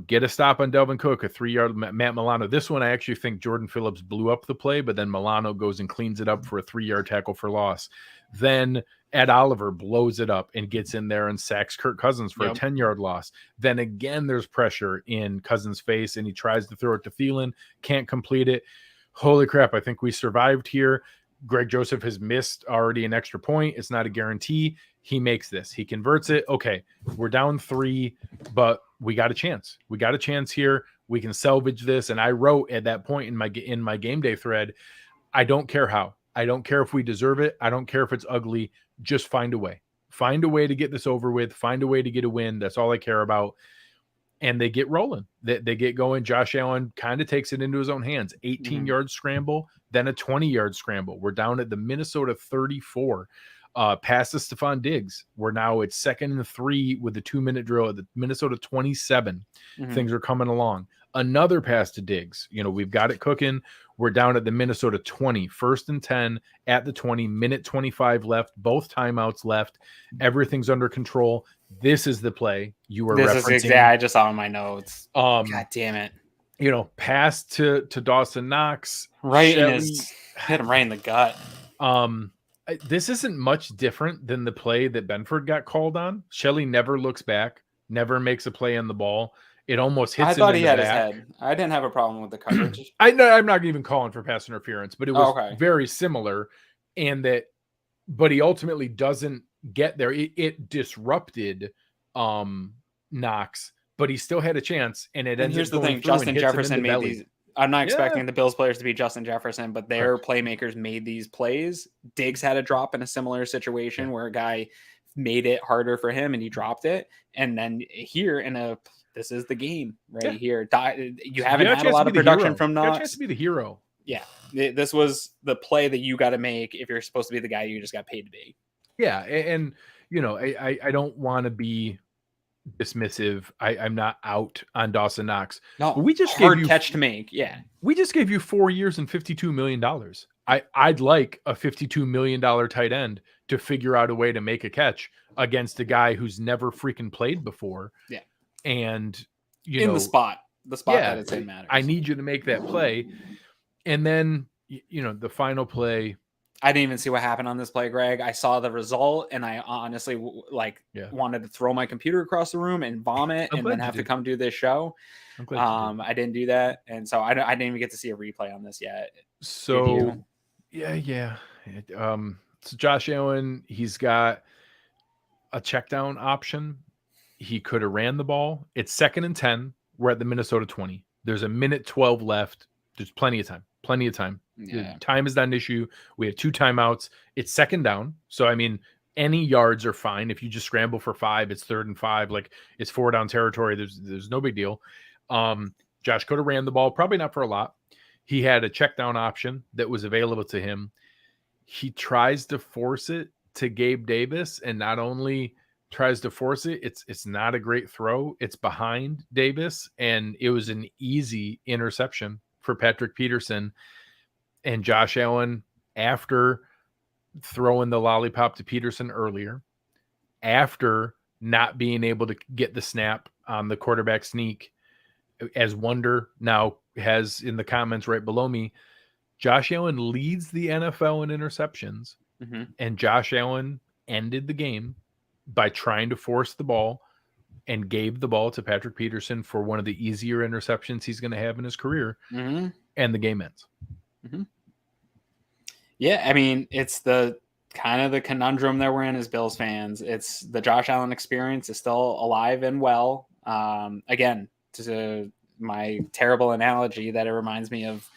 get a stop on Delvin Cook, a 3-yard Matt Milano. This one, I actually think Jordan Phillips blew up the play, but then Milano goes and cleans it up for a 3-yard tackle for loss. Then Ed Oliver blows it up and gets in there and sacks Kirk Cousins for a 10-yard loss. Then again, there's pressure in Cousins' face, and he tries to throw it to Thielen, can't complete it. Holy crap, I think we survived here. Greg Joseph has missed already an extra point. It's not a guarantee. He makes this. He converts it. Okay, we're down 3, but we got a chance. We got a chance here. We can salvage this. And I wrote at that point in my game day thread, I don't care how. I don't care if we deserve it. I don't care if it's ugly. Just find a way. Find a way to get this over with. Find a way to get a win. That's all I care about. And they get rolling. They get going. Josh Allen kind of takes it into his own hands. 18-yard scramble, then a 20-yard scramble. We're down at the Minnesota 34. Pass to Stephon Diggs. We're now at 2nd and 3 with the 2-minute drill at the Minnesota 27. Things are coming along. Another pass to Diggs. We've got it cooking. We're down at the Minnesota 20, 1st and 10 at the 20, minute 25 left, both timeouts left. Everything's under control. This is the play you were referencing. This is exactly, I just saw in my notes. God damn it. Pass to Dawson Knox. Right hit him right in the gut. This isn't much different than the play that Benford got called on. Shelley never looks back, never makes a play on the ball. It almost hits him. I thought he had his head. I didn't have a problem with the coverage. I'm not even calling for pass interference, but it was very similar. But he ultimately doesn't get there. It disrupted Knox, but he still had a chance. And here's the thing: Justin Jefferson made these. I'm not expecting the Bills players to be Justin Jefferson, but their playmakers made these plays. Diggs had a drop in a similar situation where a guy made it harder for him and he dropped it. And then here this is the game here. You haven't had a lot of production from Knox. You got a chance to be the hero. Yeah. This was the play that you got to make if you're supposed to be the guy you just got paid to be. Yeah. And I don't want to be dismissive. I'm not out on Dawson Knox. No, we just hard catch to make. Yeah. We just gave you 4 years and $52 million. I'd like a $52 million tight end to figure out a way to make a catch against a guy who's never freaking played before. Yeah. And the spot that it's in matters. I need you to make that play. And then, the final play. I didn't even see what happened on this play, Greg. I saw the result and I honestly wanted to throw my computer across the room and vomit and then have to come do this show. I didn't do that. And so I didn't even get to see a replay on this yet. So yeah. So Josh Allen, he's got a check down option. He could have ran the ball. It's 2nd and 10. We're at the Minnesota 20. There's a minute 12 left. There's plenty of time. Yeah. Time is not an issue. We have 2 timeouts. It's 2nd down. So, any yards are fine. If you just scramble for 5, it's 3rd and 5. Like, it's 4 down territory. There's no big deal. Josh could have ran the ball. Probably not for a lot. He had a check down option that was available to him. He tries to force it to Gabe Davis, and not only tries to force it, it's not a great throw. It's behind Davis, and it was an easy interception for Patrick Peterson. And Josh Allen, after throwing the lollipop to Peterson earlier, after not being able to get the snap on the quarterback sneak, as Wonder now has in the comments right below me, Josh Allen leads the NFL in interceptions, and Josh Allen ended the game by trying to force the ball and gave the ball to Patrick Peterson for one of the easier interceptions he's going to have in his career, and the game ends. Yeah, I mean, it's the kind of the conundrum that we're in as Bills fans. It's the Josh Allen experience is still alive and well. Again, to my terrible analogy, that it reminds me of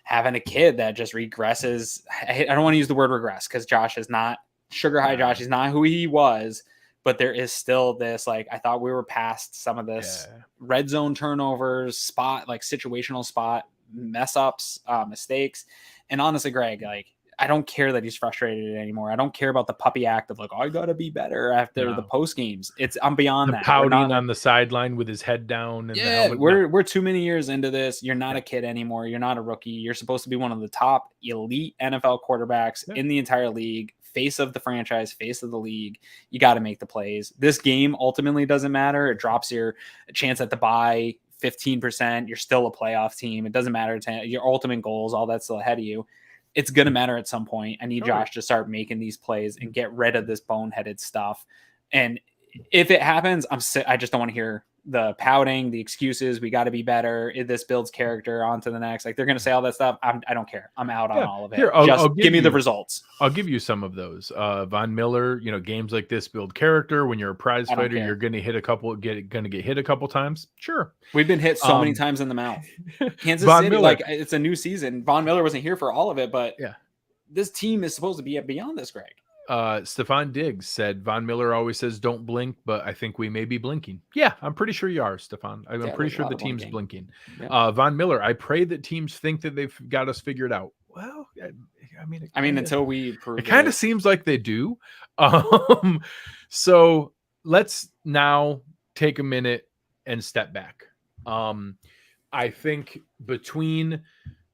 having a kid that just regresses. I don't want to use the word regress because Josh is not sugar high. Josh is not who he was, but there is still this, like, I thought we were past some of this red zone turnovers, situational spot mess ups, mistakes. And honestly, Greg, like, I don't care that he's frustrated anymore. I don't care about the puppy act of like, oh, I gotta be better after the post games. I'm beyond that. Pouting on the sideline with his head down. And the helmet. We're too many years into this. You're not a kid anymore. You're not a rookie. You're supposed to be one of the top elite NFL quarterbacks in the entire league. Face of the franchise, face of the league. You got to make the plays. This game ultimately doesn't matter. It drops your chance at the bye 15%. You're still a playoff team. It doesn't matter. Your ultimate goals, all that's still ahead of you. It's going to matter at some point. I need Josh to start making these plays and get rid of this boneheaded stuff. And if it happens, I just don't want to hear the pouting, the excuses. We got to be better. This builds character onto the next. Like, they're going to say all that stuff. I don't care. I'm out on all of it. Here, I'll give me the results. I'll give you some of those. Von Miller, games like this build character. When you're a prize fighter, you're going to hit a couple, going to get hit a couple times. Sure. We've been hit so many times in the mouth. Kansas City, Miller, like, it's a new season. Von Miller wasn't here for all of it, but this team is supposed to be beyond this, Greg. Stefan Diggs said Von Miller always says don't blink, but I think we may be blinking. Yeah, I'm pretty sure you are, Stefan. I'm pretty sure the team's blinking. Von Miller, I pray that teams think that they've got us figured out. Well, I mean, until we prove it kind of seems like they do. So let's now take a minute and step back. I think between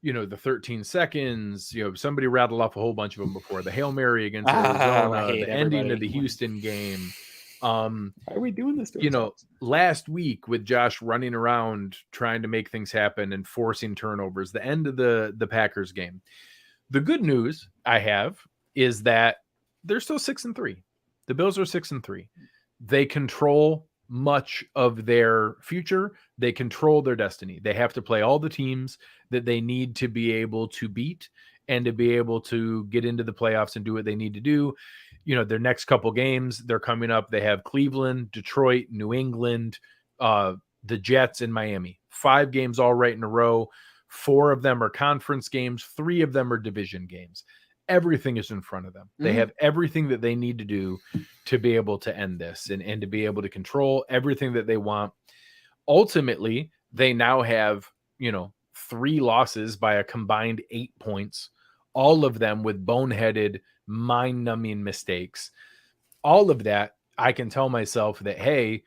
the 13 seconds, somebody rattled off a whole bunch of them before. The Hail Mary against Arizona, the ending of the Houston game. Why are we doing this to ourselves? Last week with Josh running around trying to make things happen and forcing turnovers, the end of the Packers game. The good news I have is that they're still 6-3. The Bills are 6-3. They control much of their future. They control their destiny. They have to play all the teams that they need to be able to beat and to be able to get into the playoffs and do what they need to do. Their next couple games, they're coming up. They have Cleveland, Detroit, New England, the Jets, and Miami. 5 games all right in a row. 4 of them are conference games. 3 of them are division games. Everything is in front of them. They have everything that they need to do to be able to end this and to be able to control everything that they want. Ultimately, they now have, 3 losses by a combined 8 points, all of them with boneheaded, mind-numbing mistakes. All of that, I can tell myself that, hey,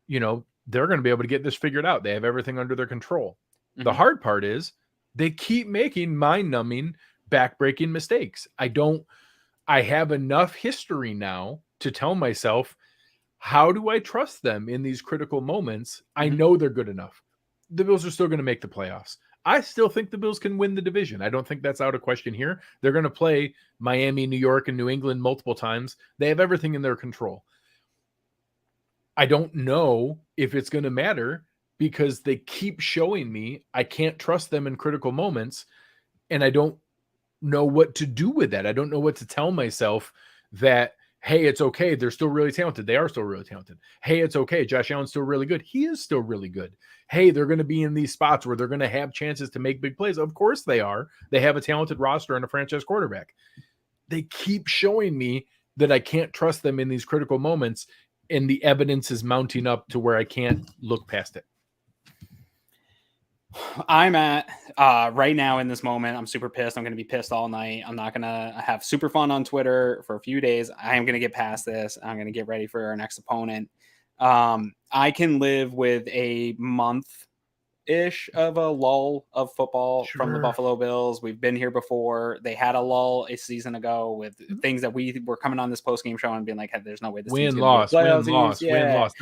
they're going to be able to get this figured out. They have everything under their control. The hard part is they keep making mind-numbing, back-breaking mistakes. I have enough history now to tell myself, how do I trust them in these critical moments? I know they're good enough. The Bills are still going to make the playoffs. I still think the Bills can win the division. I don't think that's out of question here. They're going to play Miami, New York, and New England multiple times. They have everything in their control. I don't know if it's going to matter because they keep showing me I can't trust them in critical moments, and I don't know what to do with that. I don't know what to tell myself that, hey, it's okay. They're still really talented. They are still really talented. Hey, it's okay. Josh Allen's still really good. He is still really good. Hey, they're going to be in these spots where they're going to have chances to make big plays. Of course they are. They have a talented roster and a franchise quarterback. They keep showing me that I can't trust them in these critical moments, and the evidence is mounting up to where I can't look past it. I'm at right now in this moment. I'm super pissed. I'm going to be pissed all night. I'm not going to have super fun on Twitter for a few days. I am going to get past this. I'm going to get ready for our next opponent. I can live with a month ish of a lull of football from the Sure. Buffalo Bills. We've been here before. They had a lull a season ago with things that we were coming on this post game show and being like, hey, there's no way this team's Win, going to be a loss, playoff win, team. loss, win, Yeah. loss.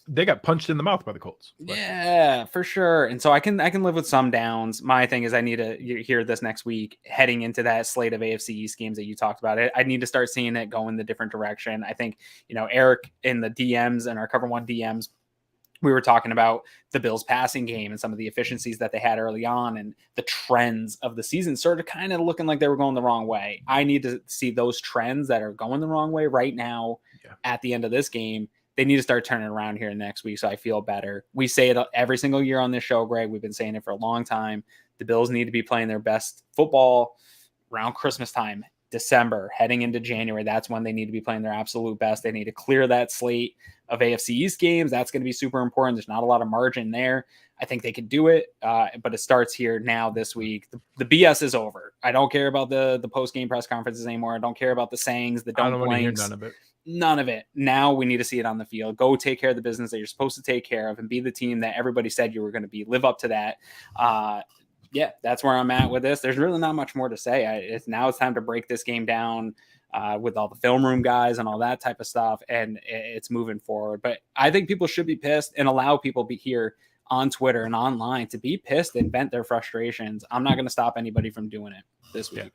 They got punched in the mouth by the Colts. Yeah, for sure. And so I can live with some downs. My thing is I need to hear this next week heading into that slate of AFC East games that you talked about. I need to start seeing it go in the different direction. I think, Eric in the DMs and our Cover One DMs, we were talking about the Bills passing game and some of the efficiencies that they had early on, and the trends of the season started kind of looking like they were going the wrong way. I need to see those trends that are going the wrong way right now at the end of this game. They need to start turning around here next week, so I feel better. We say it every single year on this show, Greg. We've been saying it for a long time. The Bills need to be playing their best football around Christmas time, December, heading into January. That's when they need to be playing their absolute best. They need to clear that slate of AFC East games. That's going to be super important. There's not a lot of margin there. I think they can do it, but it starts here now this week. The BS is over. I don't care about the post-game press conferences anymore. I don't care about the sayings, the don't blanks. None of it. None of it. Now we need to see it on the field. Go take care of the business that you're supposed to take care of and be the team that everybody said you were going to be. Live up to that. Yeah, that's where I'm at with this. There's really not much more to say. Now it's time to break this game down with all the film room guys and all that type of stuff, and it's moving forward. But I think people should be pissed and allow people be here on Twitter and online to be pissed and vent their frustrations. I'm not going to stop anybody from doing it this week. Yeah.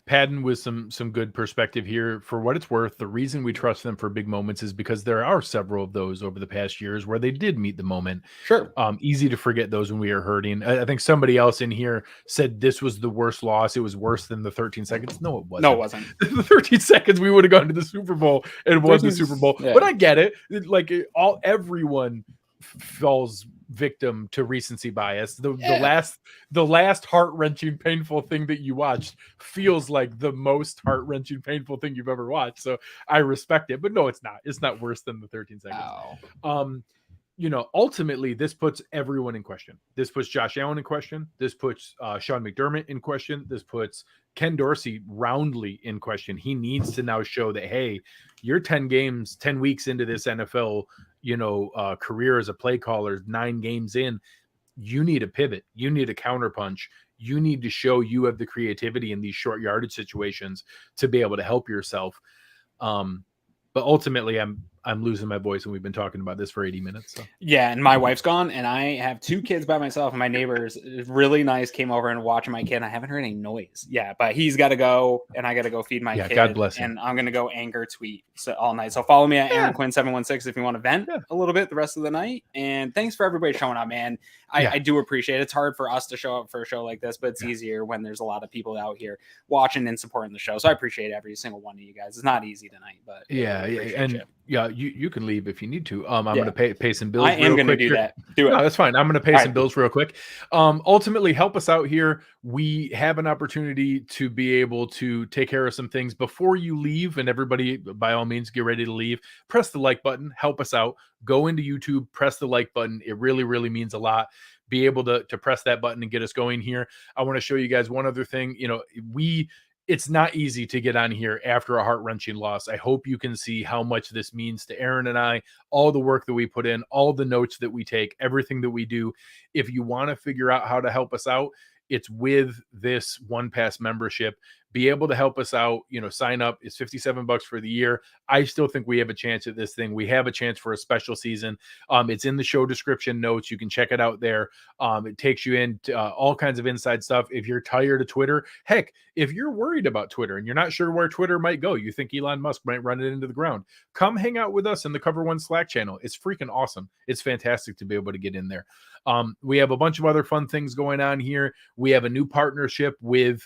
Padden with some good perspective here. For what it's worth, the reason we trust them for big moments is because there are several of those over the past years where they did meet the moment. Sure. Easy to forget those when we are hurting. I think somebody else in here said this was the worst loss. It was worse than the 13 seconds. No, it wasn't. No, it wasn't. The 13 seconds we would have gone to the Super Bowl and won the Super Bowl. Yeah. But I get it. Like everyone falls victim to recency bias. The last heart-wrenching painful thing that you watched feels like the most heart-wrenching painful thing you've ever watched, so I respect it. But no, it's not worse than the 13 seconds. Ultimately this puts everyone in question. This puts Josh Allen in question. This puts Sean McDermott in question. This puts Ken Dorsey roundly in question. He needs to now show that, hey, you're 10 weeks into this NFL career as a play caller, 9 games in. You need a pivot. You need a counterpunch. You need to show you have the creativity in these short yardage situations to be able to help yourself. But ultimately, I'm losing my voice, and we've been talking about this for 80 minutes. So. Yeah, and my wife's gone, and I have 2 kids by myself, and my neighbors really nice came over and watching my kid. I haven't heard any noise. Yeah, but he's got to go, and I got to go feed my kid. God bless him. And I'm going to go anger tweet all night. So follow me at Aaron Quinn 716 if you want to vent a little bit the rest of the night. And thanks for everybody showing up, man. I do appreciate it. It's hard for us to show up for a show like this, but it's easier when there's a lot of people out here watching and supporting the show. So I appreciate every single one of you guys. It's not easy tonight, but you can leave if you need to. I'm going to pay some bills. I am going to do that. Do it. No, that's fine. I'm going to pay some bills real quick. Ultimately, help us out here. We have an opportunity to be able to take care of some things before you leave. And everybody, by all means, get ready to leave. Press the like button. Help us out. Go into YouTube. Press the like button. It really, really means a lot. Be able to press that button and get us going here. I want to show you guys one other thing. It's not easy to get on here after a heart-wrenching loss. I hope you can see how much this means to Aaron and I, all the work that we put in, all the notes that we take, everything that we do. If you want to figure out how to help us out, it's with this OnePass membership. Be able to help us out, sign up. It's $57 for the year. I still think we have a chance at this thing. We have a chance for a special season. It's in the show description notes. You can check it out there. It takes you into all kinds of inside stuff. If you're tired of Twitter, heck, if you're worried about Twitter and you're not sure where Twitter might go, you think Elon Musk might run it into the ground, come hang out with us in the Cover One Slack channel. It's freaking awesome. It's fantastic to be able to get in there. We have a bunch of other fun things going on here. We have a new partnership with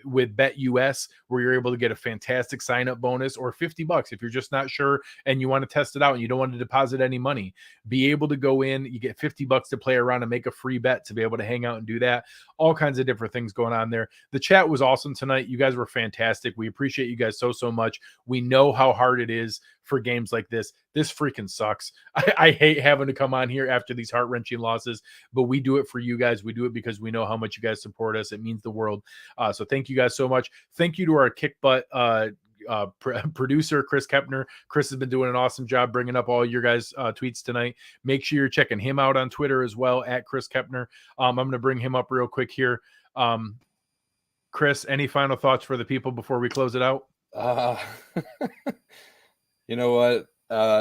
BetUS, where you're able to get a fantastic sign-up bonus, or $50 if you're just not sure and you want to test it out and you don't want to deposit any money. Be able to go in, you get $50 to play around and make a free bet to be able to hang out and do that. All kinds of different things going on there. The chat was awesome tonight. You guys were fantastic. We appreciate you guys so much. We know how hard it is for games like this. This freaking sucks. I hate having to come on here after these heart-wrenching losses, but we do it for you guys. We do it because we know how much you guys support us. It means the world. So thank you guys so much. Thank you to our kick butt producer Chris Kepner. Chris has been doing an awesome job bringing up all your guys' tweets tonight. Make sure you're checking him out on Twitter as well at Chris Kepner. I'm going to bring him up real quick here. Chris, any final thoughts for the people before we close it out? You know what?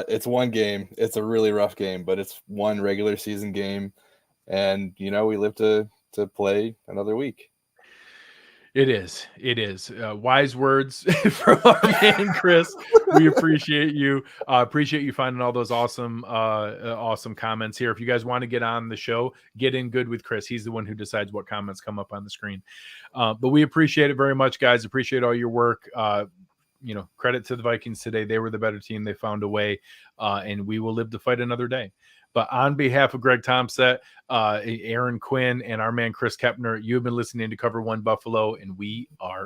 It's one game. It's a really rough game, but it's one regular season game. And, we live to play another week. It is. Wise words from our man, Chris. We appreciate you. Appreciate you finding all those awesome comments here. If you guys want to get on the show, get in good with Chris. He's the one who decides what comments come up on the screen. But we appreciate it very much, guys. Appreciate all your work. Credit to the Vikings today. They were the better team. They found a way, and we will live to fight another day. But on behalf of Greg Tompsett, Aaron Quinn, and our man Chris Kepner, you have been listening to Cover One Buffalo, and we are